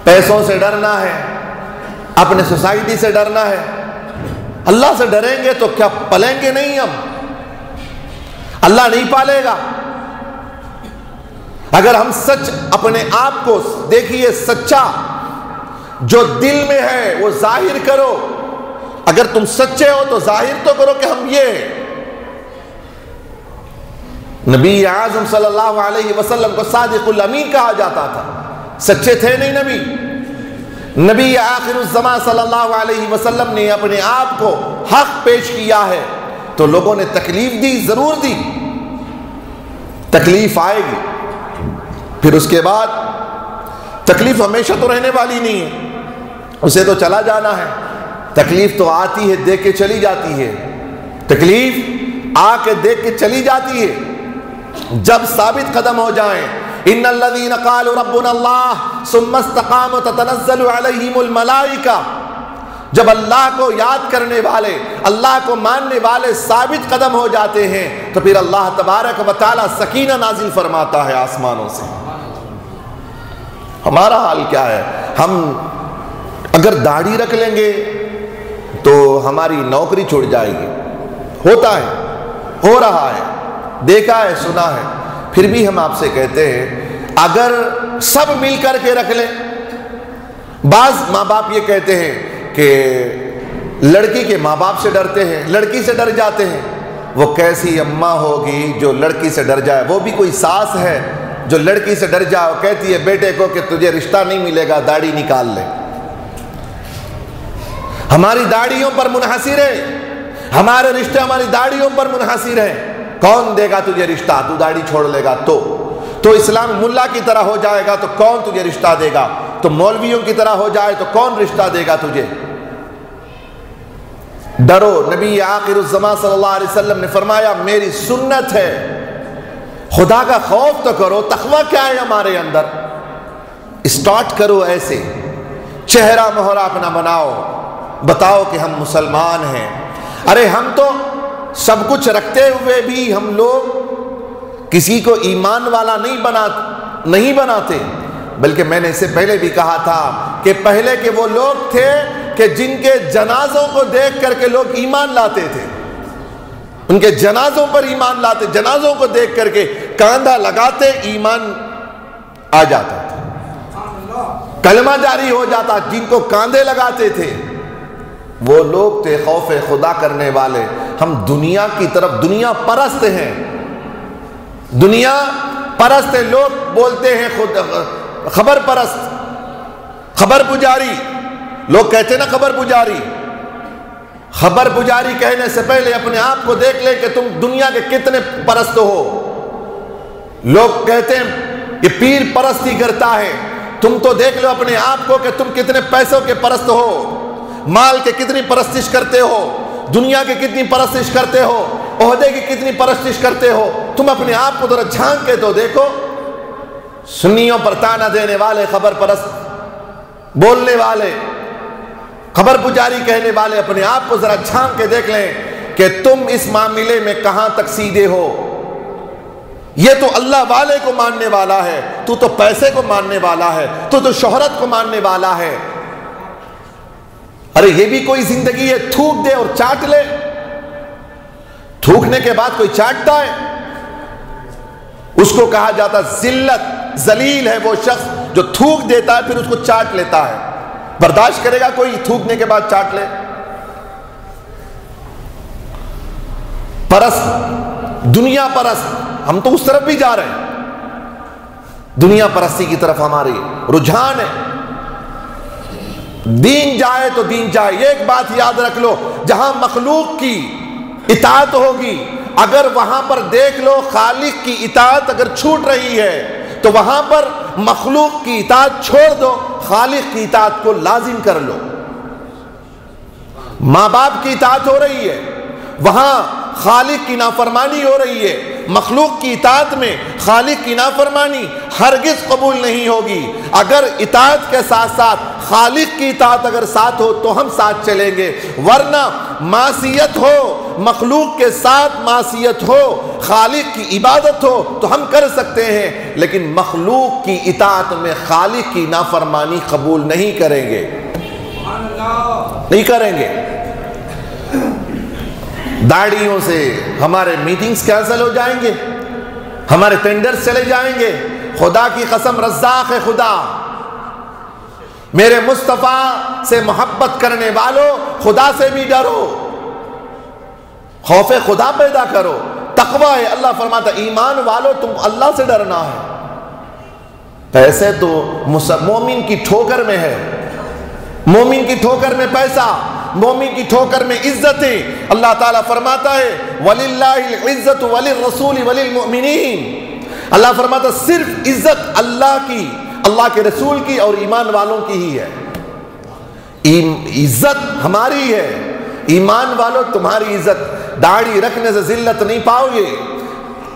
پیسوں سے ڈرنا ہے، اپنے سوسائٹی سے ڈرنا ہے۔ اللہ سے ڈریں گے تو کیا پلیں گے نہیں ہم؟ اللہ نہیں پالے گا۔ اگر ہم سچ اپنے آپ کو دیکھیے، سچا جو دل میں ہے وہ ظاہر کرو۔ اگر تم سچے ہو تو ظاہر تو کرو کہ ہم یہ ہیں۔ نبی اعظم صلی اللہ علیہ وسلم کو صادق الامین کہا جاتا تھا، سچے تھے نہیں نبی؟ نبی آخر الزمان صلی اللہ علیہ وسلم نے اپنے آپ کو حق پیش کیا ہے تو لوگوں نے تکلیف دی، ضرور دی، تکلیف آئے گی، پھر اس کے بعد تکلیف ہمیشہ تو رہنے والی نہیں ہے، اسے تو چلا جانا ہے۔ تکلیف تو آتی ہے، دیکھ کے چلی جاتی ہے، تکلیف آ کے دیکھ کے چلی جاتی ہے۔ جب ثابت قدم ہو جائیں، ان الذین قالوا ربنا اللہ ثم استقاموا تتنزل علیہم الملائکہ، جب اللہ کو یاد کرنے والے، اللہ کو ماننے والے ثابت قدم ہو جاتے ہیں تو پھر اللہ تبارک و تعالی سکینہ نازل فرماتا ہے آسمانوں سے۔ ہمارا حال کیا ہے؟ ہم اگر داڑھی رکھ لیں گے تو ہماری نوکری چھوڑ جائے گی، ہوتا ہے، ہو رہا ہے، دیکھا ہے، سنا ہے۔ پھر بھی ہم آپ سے کہتے ہیں اگر سب مل کر کے رکھ لیں۔ بعض ماں باپ یہ کہتے ہیں کہ لڑکی کے ماں باپ سے ڈرتے ہیں، لڑکی سے ڈر جاتے ہیں۔ وہ کیسی اماں ہوگی جو لڑکی سے ڈر جائے؟ وہ بھی کوئی ساس ہے جو لڑکی سے ڈر جائے، وہ کہتی ہے بیٹے کو کہ تجھے رشتہ نہیں ملے گا، داڑھی نکال لے۔ ہماری داڑھیوں پر منحصر ہے، ہمارے رشتے ہماری داڑھیوں پر منحصر ہیں۔ کون دے گا تجھے رشتہ؟ تو داڑھی چھوڑ لے گا تو اسلام ملا کی طرح ہو جائے گا تو کون تجھے رشتہ دے گا؟ تو مولویوں کی طرح ہو جائے تو کون رشتہ دے گا تجھے؟ ڈرو۔ نبی آخر الزمان صلی اللہ علیہ وسلم نے فرمایا میری سنت ہے، خدا کا خوف تو کرو۔ تقویٰ کیا ہے ہمارے اندر؟ اسٹارٹ کرو ایسے، چہرہ مہرہ اپنا بناؤ، بتاؤ کہ ہم مسلمان ہیں۔ ارے ہم تو سب کچھ رکھتے ہوئے بھی ہم لوگ کسی کو ایمان والا نہیں بناتے، بلکہ میں نے اس سے پہلے بھی کہا تھا کہ پہلے کے وہ لوگ تھے کہ جن کے جنازوں کو دیکھ کر کے لوگ ایمان لاتے تھے، ان کے جنازوں پر ایمان لاتے، جنازوں کو دیکھ کر کے کاندھا لگاتے، ایمان آ جاتا تھا، کلمہ جاری ہو جاتا۔ جن کو کاندھے لگاتے تھے وہ لوگ تھے خوف خدا کرنے والے۔ ہم دنیا کی طرف، دنیا پرست ہیں، دنیا پرست لوگ بولتے ہیں خبر پرست، خبر پجاری، لوگ کہتے ہیں نا خبر پجاری۔ خبر پجاری کہنے سے پہلے اپنے آپ کو دیکھ لیں کہ تم دنیا کے کتنے پرست ہو۔ لوگ کہتے ہیں کہ پیر پرستی کرتا ہے، تم تو دیکھ لو اپنے آپ کو کہ تم کتنے پیسوں کے پرست ہو، مال کے کتنی پرستش کرتے ہو، دنیا کی کتنی پرستش کرتے ہو، عہدے کی کتنی پرستش کرتے ہو۔ تم اپنے آپ کو ذرا جھانک کے تو دیکھو۔ سنیوں پر تانا دینے والے، خبر پرست بولنے والے، خبر پجاری کہنے والے، اپنے آپ کو ذرا جھانک کے دیکھ لیں کہ تم اس معاملے میں کہاں تک سیدھے ہو۔ یہ تو اللہ والے کو ماننے والا ہے، تو پیسے کو ماننے والا ہے، تو شہرت کو ماننے والا ہے۔ ارے یہ بھی کوئی زندگی ہے؟ تھوک دے اور چاٹ لے۔ تھوکنے کے بعد کوئی چاٹتا ہے؟ اس کو کہا جاتا ذلت، ذلیل ہے وہ شخص جو تھوک دیتا ہے پھر اس کو چاٹ لیتا ہے۔ برداشت کرے گا کوئی تھوکنے کے بعد چاٹ لے؟ پرست، دنیا پرست، ہم تو اس طرف بھی جا رہے ہیں، دنیا پرستی کی طرف ہماری رجحان ہے۔ دین جائے تو دین جائے۔ یہ ایک بات یاد رکھ لو، جہاں مخلوق کی اطاعت ہوگی، اگر وہاں پر دیکھ لو خالق کی اطاعت اگر چھوٹ رہی ہے تو وہاں پر مخلوق کی اطاعت چھوڑ دو، خالق کی اطاعت کو لازم کر لو۔ ماں باپ کی اطاعت ہو رہی ہے، وہاں خالق کی نافرمانی ہو رہی ہے۔ مخلوق کی اطاعت میں خالق کی نافرمانی ہرگز قبول نہیں ہوگی۔ اگر اطاعت کے ساتھ ساتھ خالق کی اطاعت اگر ساتھ ہو تو ہم ساتھ چلیں گے، ورنہ معصیت ہو، مخلوق کے ساتھ معصیت ہو، خالق کی عبادت ہو تو ہم کر سکتے ہیں، لیکن مخلوق کی اطاعت میں خالق کی نافرمانی قبول نہیں کریں گے، نہیں کریں گے۔ داڑھیوں سے ہمارے میٹنگز کینسل ہو جائیں گے، ہمارے ٹینڈرز چلے جائیں گے۔ خدا کی قسم، رزاق ہے خدا۔ میرے مصطفیٰ سے محبت کرنے والوں، خدا سے بھی ڈرو، خوف خدا پیدا کرو، تقوی ہے۔ اللہ فرماتا ایمان والو تم اللہ سے ڈرنا ہے۔ پیسے تو مومن کی ٹھوکر میں ہے، مومن کی ٹھوکر میں پیسہ، مومن کی ٹھوکر میں عزتیں۔ اللہ تعالیٰ فرماتا ہے وَلِلَّهِ الْعِزَّةُ وَلِلرَّسُولِ وَلِلْمُؤْمِنِينَ۔ اللہ فرماتا صرف عزت اللہ کی، اللہ کے رسول کی اور ایمان والوں کی ہی ہے۔ عزت ہماری ہے، ایمان والوں تمہاری عزت۔ داڑھی رکھنے سے ذلت نہیں پاؤ گے،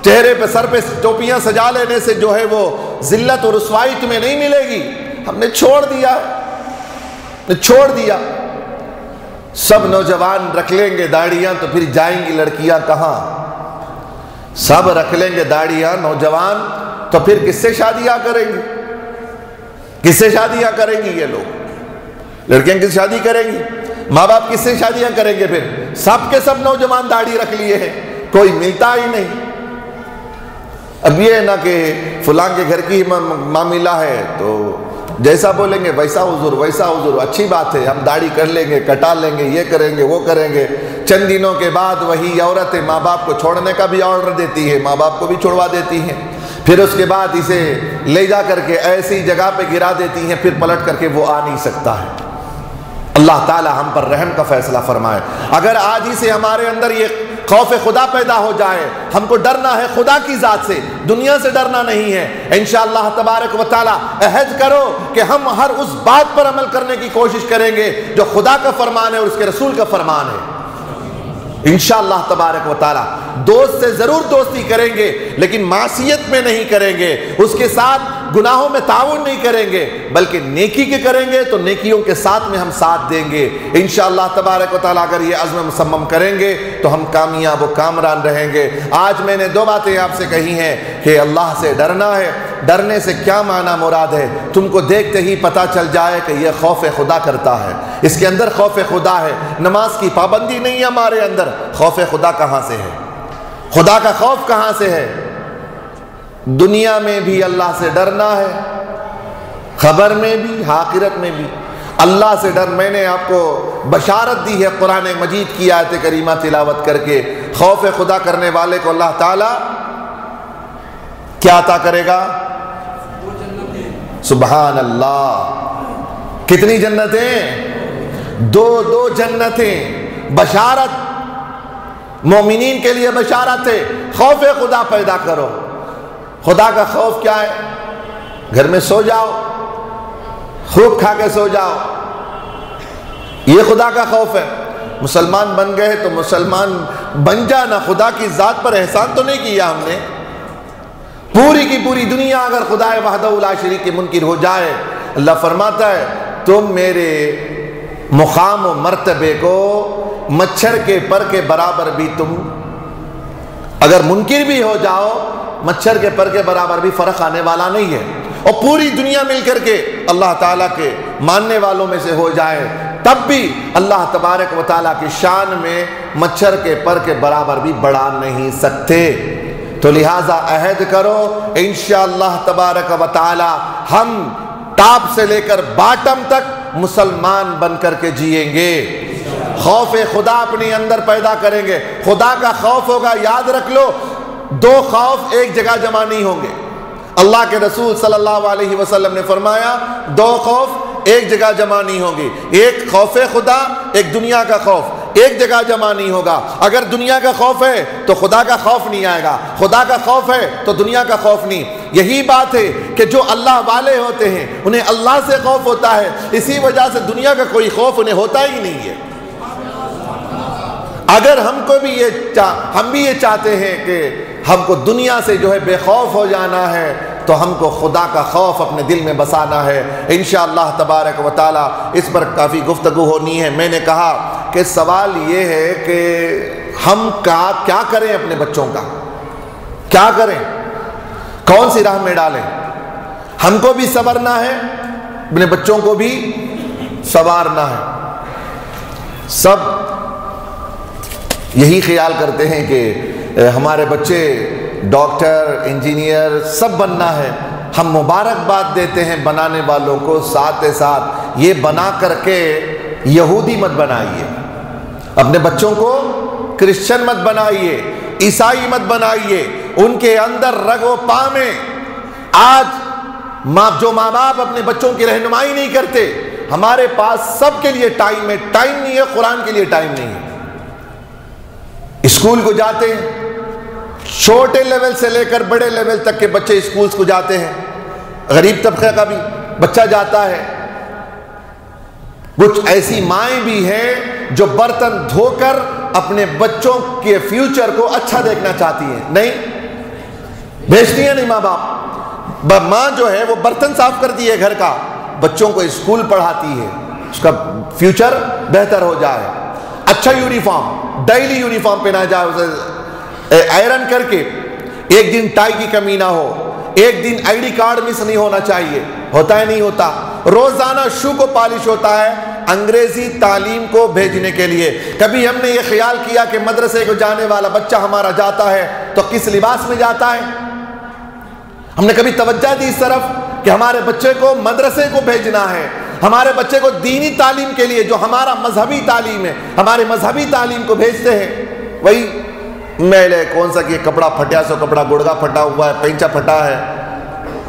چہرے پہ سر پہ ٹوپیاں سجا لینے سے جو ہے وہ ذلت اور رسوائی تمہیں نہیں ملے گی۔ ہم نے چھوڑ دیا، چھوڑ دیا۔ سب نوجوان رکھ لیں گے داڑھیاں تو پھر جائیں گی لڑکیاں کہاں؟ سب رکھ لیں گے داڑھیاں نوجوان تو پھر کس سے شادیاں کریں گے؟ کس سے شادیاں کریں گی؟ یہ لوگ لڑکیاں کس سے شادی کریں گی؟ ماں باپ کس سے شادیاں کریں گے؟ پھر سب کے سب نوجوان داڑھی رکھ لیے ہیں، کوئی ملتا ہی نہیں۔ اب یہ نہ کہ فلاں کے گھر کی معاملہ ہے تو جیسا بولیں گے ویسا حضور، ویسا حضور۔ اچھی بات ہے، ہم داڑھی کر لیں گے، کٹا لیں گے، یہ کریں گے، وہ کریں گے۔ چند دنوں کے بعد وہی عورتیں ماں باپ کو چھوڑنے کا بھی آرڈر دیتی ہے، ماں باپ کو بھی چھوڑوا دیتی ہیں، پھر اس کے بعد اسے لے جا کر کے ایسی جگہ پہ گرا دیتی ہیں، پھر پلٹ کر کے وہ آ نہیں سکتا ہے۔ اللہ تعالی ہم پر رحم کا فیصلہ فرمائے۔ اگر آج ہی سے ہمارے اندر یہ خوف خدا پیدا ہو جائے، ہم کو ڈرنا ہے خدا کی ذات سے، دنیا سے ڈرنا نہیں ہے، انشاءاللہ تبارک و تعالی عہد کرو کہ ہم ہر اس بات پر عمل کرنے کی کوشش کریں گے جو خدا کا فرمان ہے اور اس کے رسول کا فرمان ہے۔ انشاءاللہ تبارک و تعالی دوست سے ضرور دوستی کریں گے، لیکن معصیت میں نہیں کریں گے، اس کے ساتھ گناہوں میں تعاون نہیں کریں گے، بلکہ نیکی کے کریں گے تو نیکیوں کے ساتھ میں ہم ساتھ دیں گے۔ انشاءاللہ تبارک و تعالی اگر یہ عزم مصمم کریں گے تو ہم کامیاب و کامران رہیں گے۔ آج میں نے دو باتیں آپ سے کہی ہیں کہ اللہ سے ڈرنا ہے ڈرنے سے کیا معنی مراد ہے؟ تم کو دیکھتے ہی پتہ چل جائے کہ یہ خوف خدا کرتا ہے، اس کے اندر خوف خدا ہے۔ نماز کی پابندی نہیں ہے ہمارے اندر، خوف خدا کہاں سے ہے؟ خدا کا خوف کہاں سے ہے؟ دنیا میں بھی اللہ سے ڈرنا ہے، خبر میں بھی، آخرت میں بھی اللہ سے ڈر۔ میں نے آپ کو بشارت دی ہے قرآن مجید کی آیت کریمہ تلاوت کر کے، خوف خدا کرنے والے کو اللہ تعالیٰ کیا عطا کرے گا؟ سبحان اللہ، کتنی جنتیں؟ دو جنتیں۔ بشارت مومنین کے لیے بشارت ہے، خوف خدا پیدا کرو۔ خدا کا خوف کیا ہے؟ گھر میں سو جاؤ، خوب کھا کے سو جاؤ، یہ خدا کا خوف ہے۔ مسلمان بن گئے تو مسلمان بن جانا، خدا کی ذات پر احسان تو نہیں کیا ہم نے۔ پوری کی پوری دنیا اگر خدا وحدہ لا شریک کے منکر ہو جائے، اللہ فرماتا ہے تم میرے مقام و مرتبے کو مچھر کے پر کے برابر بھی تم اگر منکر بھی ہو جاؤ، مچھر کے پر کے برابر بھی فرق آنے والا نہیں ہے۔ اور پوری دنیا مل کر کے اللہ تعالیٰ کے ماننے والوں میں سے ہو جائے، تب بھی اللہ تبارک و تعالیٰ کی شان میں مچھر کے پر کے برابر بھی بڑھا نہیں سکتے۔ تو لہٰذا عہد کرو انشاءاللہ تبارک و تعالیٰ ہم ٹاپ سے لے کر باٹم تک مسلمان بن کر کے جئیں گے، خوف خدا اپنے اندر پیدا کریں گے۔ خدا کا خوف ہوگا، یاد رکھ لو، دو خوف ایک جگہ جمع نہیں ہوں گے۔ اللہ کے رسول صلی اللہ علیہ وسلم نے فرمایا دو خوف ایک جگہ جمع نہیں ہوں گے، ایک خوف خدا، ایک دنیا کا خوف، ایک جگہ جمع نہیں ہوگا۔ اگر دنیا کا خوف ہے تو خدا کا خوف نہیں آئے گا، خدا کا خوف ہے تو دنیا کا خوف نہیں۔ یہی بات ہے کہ جو اللہ والے ہوتے ہیں انہیں اللہ سے خوف ہوتا ہے، اسی وجہ سے دنیا کا کوئی خوف انہیں ہوتا ہی نہیں ہے۔ اگر ہم بھی یہ چاہتے ہیں کہ ہم کو دنیا سے جو ہے بے خوف ہو جانا ہے، تو ہم کو خدا کا خوف اپنے دل میں بسانا ہے۔ انشاءاللہ تبارک و تعالیٰ اس پر کافی گفتگو ہونی ہے۔ میں نے کہا کہ سوال یہ ہے کہ ہم کیا کریں اپنے بچوں کا، کیا کریں، کون سی راہ میں ڈالیں؟ ہم کو بھی سنورنا ہے، اپنے بچوں کو بھی سنوارنا ہے۔ سب یہی خیال کرتے ہیں کہ ہمارے بچے ڈاکٹر، انجینئر سب بننا ہے۔ ہم مبارکباد دیتے ہیں بنانے والوں کو، ساتھ ساتھ یہ بنا کر کے یہودی مت بنائیے، اپنے بچوں کو کرسچن مت بنائیے، عیسائی مت بنائیے۔ ان کے اندر رگ و پا میں آج جو ماں باپ اپنے بچوں کی رہنمائی نہیں کرتے، ہمارے پاس سب کے لیے ٹائم ہے، ٹائم نہیں ہے قرآن کے لیے ٹائم نہیں ہے۔ اسکول کو جاتے ہیں، چھوٹے لیول سے لے کر بڑے لیول تک کے بچے اسکولز کو جاتے ہیں، غریب طبقے کا بھی بچہ جاتا ہے۔ کچھ ایسی مائیں بھی ہیں جو برتن دھو کر اپنے بچوں کے فیوچر کو اچھا دیکھنا چاہتی ہیں، نہیں بھیجتی ہیں، نہیں ماں باپ۔ ماں جو ہے وہ برتن صاف کرتی ہے گھر کا، بچوں کو اسکول پڑھاتی ہے، اس کا فیوچر بہتر ہو جائے، اچھا یونیفارم، ڈیلی یونیفارم پہنا جائے، اسے آئرن کر کے، ایک دن ٹائی کی کمی نہ ہو، ایک دن آئی ڈی کارڈ مس نہیں ہونا چاہیے، ہوتا ہے نہیں ہوتا، روزانہ شو کو پالش ہوتا ہے انگریزی تعلیم کو بھیجنے کے لیے۔ کبھی ہم نے یہ خیال کیا کہ مدرسے کو جانے والا بچہ ہمارا جاتا ہے تو کس لباس میں جاتا ہے؟ ہم نے کبھی توجہ دی اس طرف کہ ہمارے بچے کو مدرسے کو بھیجنا ہے، ہمارے بچے کو دینی تعلیم کے لیے جو ہمارا مذہبی تعلیم ہے، ہمارے مذہبی تعلیم کو بھیجتے ہیں، وہی میلے کون سا کہ کپڑا پھٹیا سو کپڑا گڑگا پھٹا ہوا ہے، پینچا پھٹا ہے،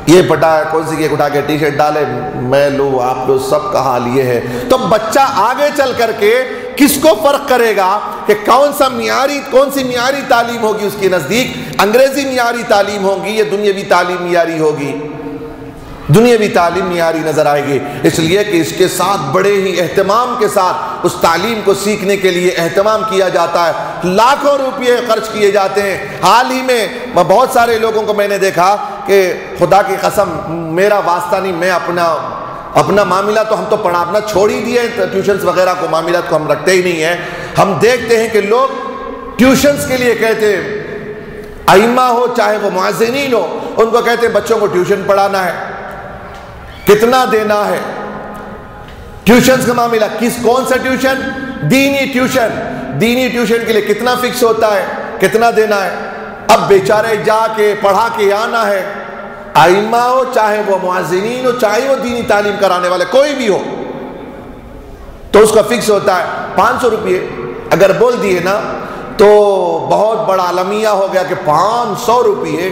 یہ پھٹا ہے، کون سی کہ اٹھا کے ٹی شرٹ ڈالے، میں لوں آپ لو، سب کا حال یہ ہے۔ تو بچہ آگے چل کر کے کس کو فرق کرے گا کہ کون سی معیاری تعلیم ہوگی اس کے نزدیک؟ انگریزی معیاری تعلیم ہوگی یا دنیاوی تعلیم معیاری ہوگی؟ دنیاوی تعلیم معیاری نظر آئے گی، اس لیے کہ اس کے ساتھ بڑے ہی اہتمام کے ساتھ اس تعلیم کو سیکھنے کے لیے اہتمام کیا جاتا ہے، لاکھوں روپئے خرچ کیے جاتے ہیں۔ حال ہی میں بہت سارے لوگوں کو میں نے دیکھا کہ خدا کی قسم میرا واسطہ نہیں، میں اپنا معاملہ تو ہم تو پڑھانا چھوڑ ہی دیے، ٹیوشنز وغیرہ کو معاملات کو ہم رکھتے ہی نہیں ہیں۔ ہم دیکھتے ہیں کہ لوگ ٹیوشنز کے لیے کہتے ہیں، ائمہ ہو چاہے وہ مؤذنین ہو، ان کو کہتے ہیں بچوں کو ٹیوشن پڑھانا ہے، کتنا دینا ہے؟ ٹیوشنز کا معاملہ، کون سا ٹیوشن؟ دینی ٹیوشن۔ دینی ٹیوشن کے لیے کتنا فکس ہوتا ہے، کتنا دینا ہے؟ اب بیچارے جا کے پڑھا کے آنا ہے، ائمہ ہو چاہے وہ مؤذنین ہو چاہے وہ دینی تعلیم کرانے والے کوئی بھی ہو، تو اس کا فکس ہوتا ہے 500 روپئے۔ اگر بول دیے نا تو بہت بڑا المیہ ہو گیا کہ 500 روپئے،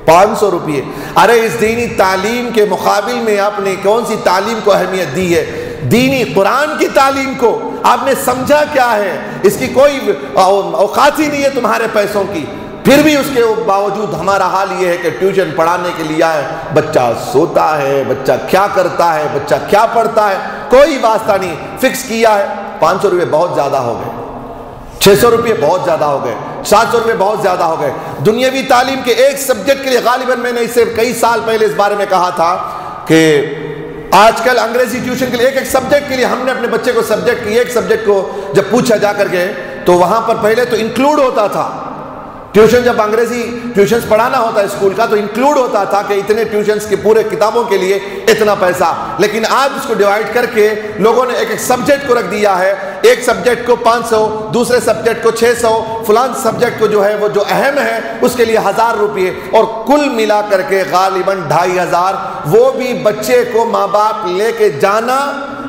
500 روپئے۔ ارے اس دینی تعلیم کے مقابل میں آپ نے کون سی تعلیم کو اہمیت دی ہے؟ دینی قرآن کی تعلیم کو آپ نے سمجھا کیا ہے؟ اس کی کوئی اوقات ہی نہیں ہے تمہارے پیسوں کی، پھر بھی اس کے باوجود ہمارا حال یہ ہے کہ ٹیوشن پڑھانے کے لیے آئے، بچہ سوتا ہے، بچہ کیا کرتا ہے، بچہ کیا پڑھتا ہے، کوئی واسطہ نہیں۔ فکس کیا ہے 500 روپئے بہت زیادہ ہو گئے، 600 روپئے بہت زیادہ ہو گئے، 700 روپئے بہت زیادہ ہو گئے۔ دنیاوی تعلیم کے ایک سبجیکٹ کے لیے غالباً میں نے اس سے کئی سال پہلے اس بارے میں کہا تھا کہ آج کل انگریزی ٹیوشن کے لیے ایک سبجیکٹ کے لیے ہم نے اپنے بچے کو ایک سبجیکٹ کو جب پوچھا جا کر کے تو وہاں پر پہلے تو انکلوڈ ہوتا تھا ٹیوشن، جب انگریزی ٹیوشنز پڑھانا ہوتا ہے اسکول کا تو انکلوڈ ہوتا تھا کہ اتنے ٹیوشنز کے پورے کتابوں کے لیے اتنا پیسہ، لیکن آج اس کو ڈیوائیڈ کر کے لوگوں نے ایک سبجیکٹ کو رکھ دیا ہے، ایک سبجیکٹ کو 500، دوسرے سبجیکٹ کو 600، فلان سبجیکٹ کو جو ہے وہ جو اہم ہے اس کے لیے 1000 روپئے، اور کل ملا کر کے غالباً 2500، وہ بھی بچے کو ماں باپ لے کے جانا،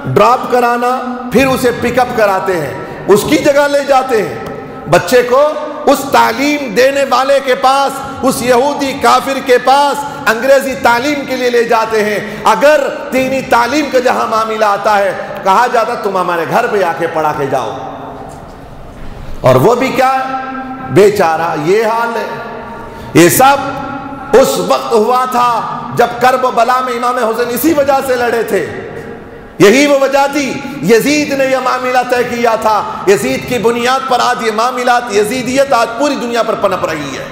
ڈراپ کرانا، پھر اسے پک اپ کراتے ہیں، اس کی جگہ لے جاتے ہیں بچے کو اس تعلیم دینے والے کے پاس، اس یہودی کافر کے پاس انگریزی تعلیم کے لیے لے جاتے ہیں۔ اگر دینی تعلیم کا جہاں معاملہ آتا ہے کہا جاتا تم ہمارے گھر پہ آ کے پڑھا کے جاؤ، اور وہ بھی کیا ہے بیچارہ، یہ حال ہے۔ یہ سب اس وقت ہوا تھا جب کرب و بلا میں امام حسین اسی وجہ سے لڑے تھے، یہی وہ وجہ تھی۔ یزید نے یہ معاملہ طے کیا تھا، یزید کی بنیاد پر آج یہ معاملات، یزیدیت آج پوری دنیا پر پنپ رہی ہے۔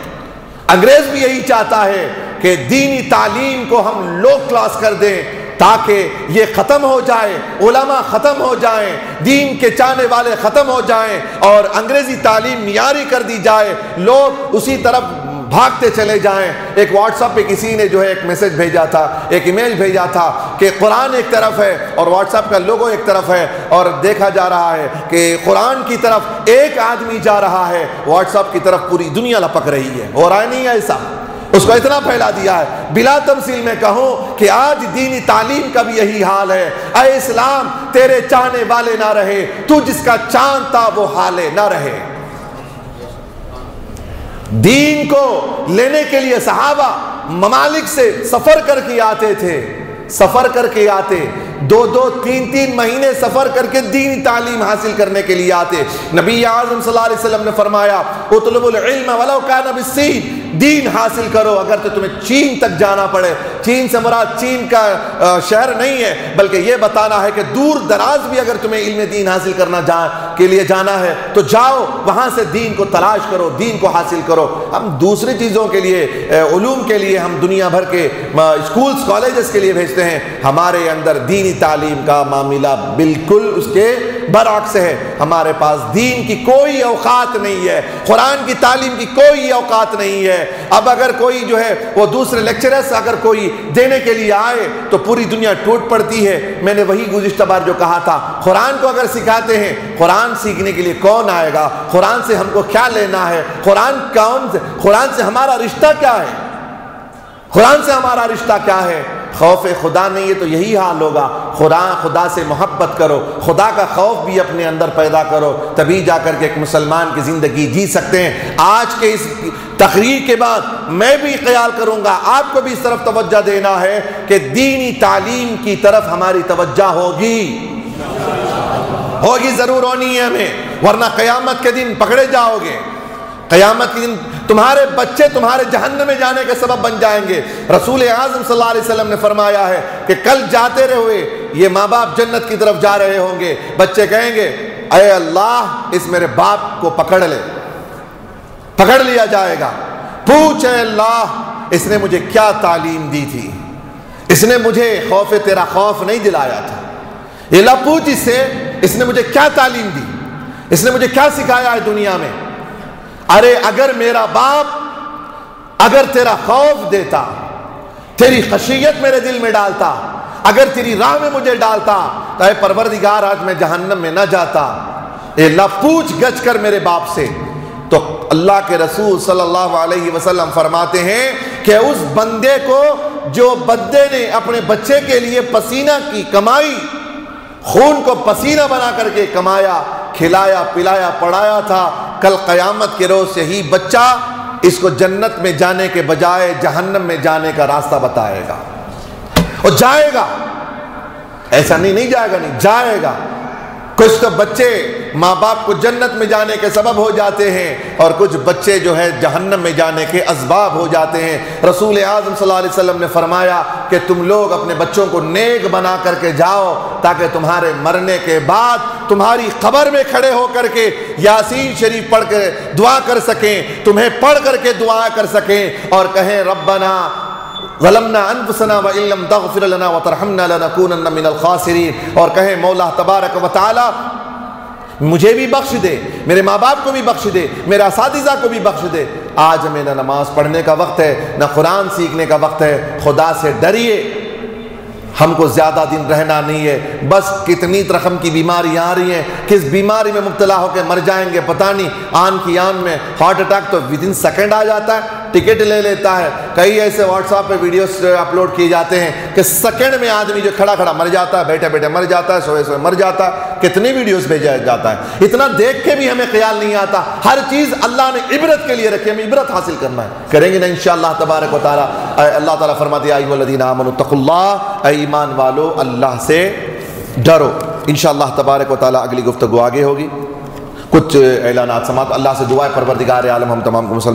انگریز بھی یہی چاہتا ہے کہ دینی تعلیم کو ہم لو کلاس کر دیں تاکہ یہ ختم ہو جائے، علماء ختم ہو جائیں، دین کے چاہنے والے ختم ہو جائیں، اور انگریزی تعلیم معیاری کر دی جائے، لوگ اسی طرف بھاگتے چلے جائیں۔ ایک واٹس ایپ پہ کسی نے جو ہے ایک میسج بھیجا تھا، ایک ایمیل بھیجا تھا کہ قرآن ایک طرف ہے اور واٹس ایپ کا لوگو ایک طرف ہے، اور دیکھا جا رہا ہے کہ قرآن کی طرف ایک آدمی جا رہا ہے، واٹس ایپ کی طرف پوری دنیا لپک رہی ہے۔ ہو رہا ہے نہیں ایسا؟ اس کو اتنا پھیلا دیا ہے۔ بلا تمثیل میں کہوں کہ آج دینی تعلیم کا بھی یہی حال ہے۔ اے اسلام، تیرے چاہنے والے نہ رہے، تو جس کا چاند تھا وہ حالے نہ رہے۔ دین کو لینے کے لیے صحابہ ممالک سے سفر کر کے آتے تھے، سفر کر کے آتے، 2 3 مہینے سفر کر کے دینی تعلیم حاصل کرنے کے لیے آتے۔ نبی اعظم صلی اللہ علیہ وسلم نے فرمایا اطلبوا العلم ولو کان بالصین، دین حاصل کرو اگر تو تمہیں چین تک جانا پڑے۔ چین سے مراد چین کا شہر نہیں ہے، بلکہ یہ بتانا ہے کہ دور دراز بھی اگر تمہیں علم دین حاصل کرنا کے لیے جانا ہے تو جاؤ، وہاں سے دین کو تلاش کرو، دین کو حاصل کرو۔ ہم دوسری چیزوں کے لیے، علوم کے لیے ہم دنیا بھر کے اسکولز کالجز کے لیے بھیجتے ہیں، ہمارے اندر دینی تعلیم کا معاملہ بالکل اس کے برعکس ہے۔ ہمارے پاس دین کی کوئی اوقات نہیں ہے، قرآن کی تعلیم کی کوئی اوقات نہیں ہے۔ اب اگر کوئی جو ہے وہ دوسرے لیکچرز اگر کوئی دینے کے لیے آئے تو پوری دنیا ٹوٹ پڑتی ہے۔ میں نے وہی گزشتہ بار جو کہا تھا، قرآن کو اگر سکھاتے ہیں، قرآن سیکھنے کے لیے کون آئے گا؟ قرآن سے ہم کو کیا لینا ہے؟ قرآن سے ہمارا رشتہ کیا ہے؟ قرآن سے ہمارا رشتہ کیا ہے؟ خوف خدا نہیں ہے تو یہی حال ہوگا۔ خدا سے محبت کرو، خدا کا خوف بھی اپنے اندر پیدا کرو، تبھی جا کر کے ایک مسلمان کی زندگی جی سکتے ہیں۔ آج کے اس تقریر کے بعد میں بھی خیال کروں گا، آپ کو بھی اس طرف توجہ دینا ہے کہ دینی تعلیم کی طرف ہماری توجہ ہوگی ضرور ہونی ہے ہمیں، ورنہ قیامت کے دن پکڑے جاؤ گے۔ قیامت کے دن تمہارے بچے تمہارے جہنم میں جانے کے سبب بن جائیں گے۔ رسول اعظم صلی اللہ علیہ وسلم نے فرمایا ہے کہ کل جاتے رہے یہ ماں باپ جنت کی طرف جا رہے ہوں گے، بچے کہیں گے اے اللہ اس میرے باپ کو پکڑ لے، پکڑ لیا جائے گا۔ پوچھ اے اللہ اس نے مجھے کیا تعلیم دی تھی، اس نے مجھے خوف تیرا خوف نہیں دلایا تھا۔ یہ اللہ پوچھ اس نے مجھے کیا تعلیم دی، اس نے مجھے کیا سکھایا ہے دنیا میں۔ ارے اگر میرا باپ اگر تیرا خوف دیتا، تیری خشیت میرے دل میں ڈالتا، اگر تیری راہ میں مجھے ڈالتا تو اے پروردگار آج میں جہنم میں نہ جاتا۔ اے اللہ پوچھ گچھ کر میرے باپ سے۔ تو اللہ کے رسول صلی اللہ علیہ وسلم فرماتے ہیں کہ اس بندے کو جو بندے نے اپنے بچے کے لیے پسینہ کی کمائی، خون کو پسینہ بنا کر کے کمایا، کھلایا پلایا پڑھایا تھا، کل قیامت کے روز یہی بچہ اس کو جنت میں جانے کے بجائے جہنم میں جانے کا راستہ بتائے گا، اور جائے گا۔ ایسا نہیں جائے گا، نہیں جائے گا۔ کچھ تو بچے ماں باپ کو جنت میں جانے کے سبب ہو جاتے ہیں، اور کچھ بچے جو ہے جہنم میں جانے کے اسباب ہو جاتے ہیں۔ رسول اعظم صلی اللہ علیہ وسلم نے فرمایا کہ تم لوگ اپنے بچوں کو نیک بنا کر کے جاؤ، تاکہ تمہارے مرنے کے بعد تمہاری قبر میں کھڑے ہو کر کے یاسین شریف پڑھ کر دعا کر سکیں، تمہیں پڑھ کر کے دعا کر سکیں، اور کہیں ربنا ظلمنا انفسنا وان لم تغفر لنا وترحمنا لنكونن من الخاسرین، اور کہیں مولا تبارک و تعالی مجھے بھی بخش دے، میرے ماں باپ کو بھی بخش دے، میرے اساتذہ کو بھی بخش دے۔ آج ہمیں نہ نماز پڑھنے کا وقت ہے، نہ قرآن سیکھنے کا وقت ہے۔ خدا سے ڈریے، ہم کو زیادہ دن رہنا نہیں ہے۔ بس کتنی رقم کی بیماریاں آ رہی ہیں، کس بیماری میں مبتلا ہو کے مر جائیں گے پتہ نہیں۔ آن کی آن میں ہارٹ اٹیک تو ودن سیکنڈ آ جاتا ہے، ٹکٹ لے لیتا ہے۔ کئی ایسے واٹس ایپ پہ ویڈیوز اپلوڈ کیے جاتے ہیں کہ سیکنڈ میں آدمی جو کھڑا کھڑا مر جاتا ہے، بیٹھے بیٹھے مر جاتا ہے، سوئے سوئے مر جاتا ہے۔ کتنی ویڈیوز بھیجا جاتا ہے، اتنا دیکھ کے بھی ہمیں خیال نہیں آتا۔ ہر چیز اللہ نے عبرت کے لیے رکھی، ہمیں عبرت حاصل کرنا ہے، کریں گے نا انشاءاللہ تبارک و تعالی۔ اللہ تعالیٰ فرماتے ہیں یا ایھا الذین آمنوا اتقوا اللہ، اے ایمان والو اللہ سے ڈرو۔ انشاءاللہ تبارک و تعالی اگلی گفتگو آگے ہوگی۔ کچھ اعلانات سماعت۔ اللہ سے دعا ہے پروردگار عالم ہم تمام کو مسلمان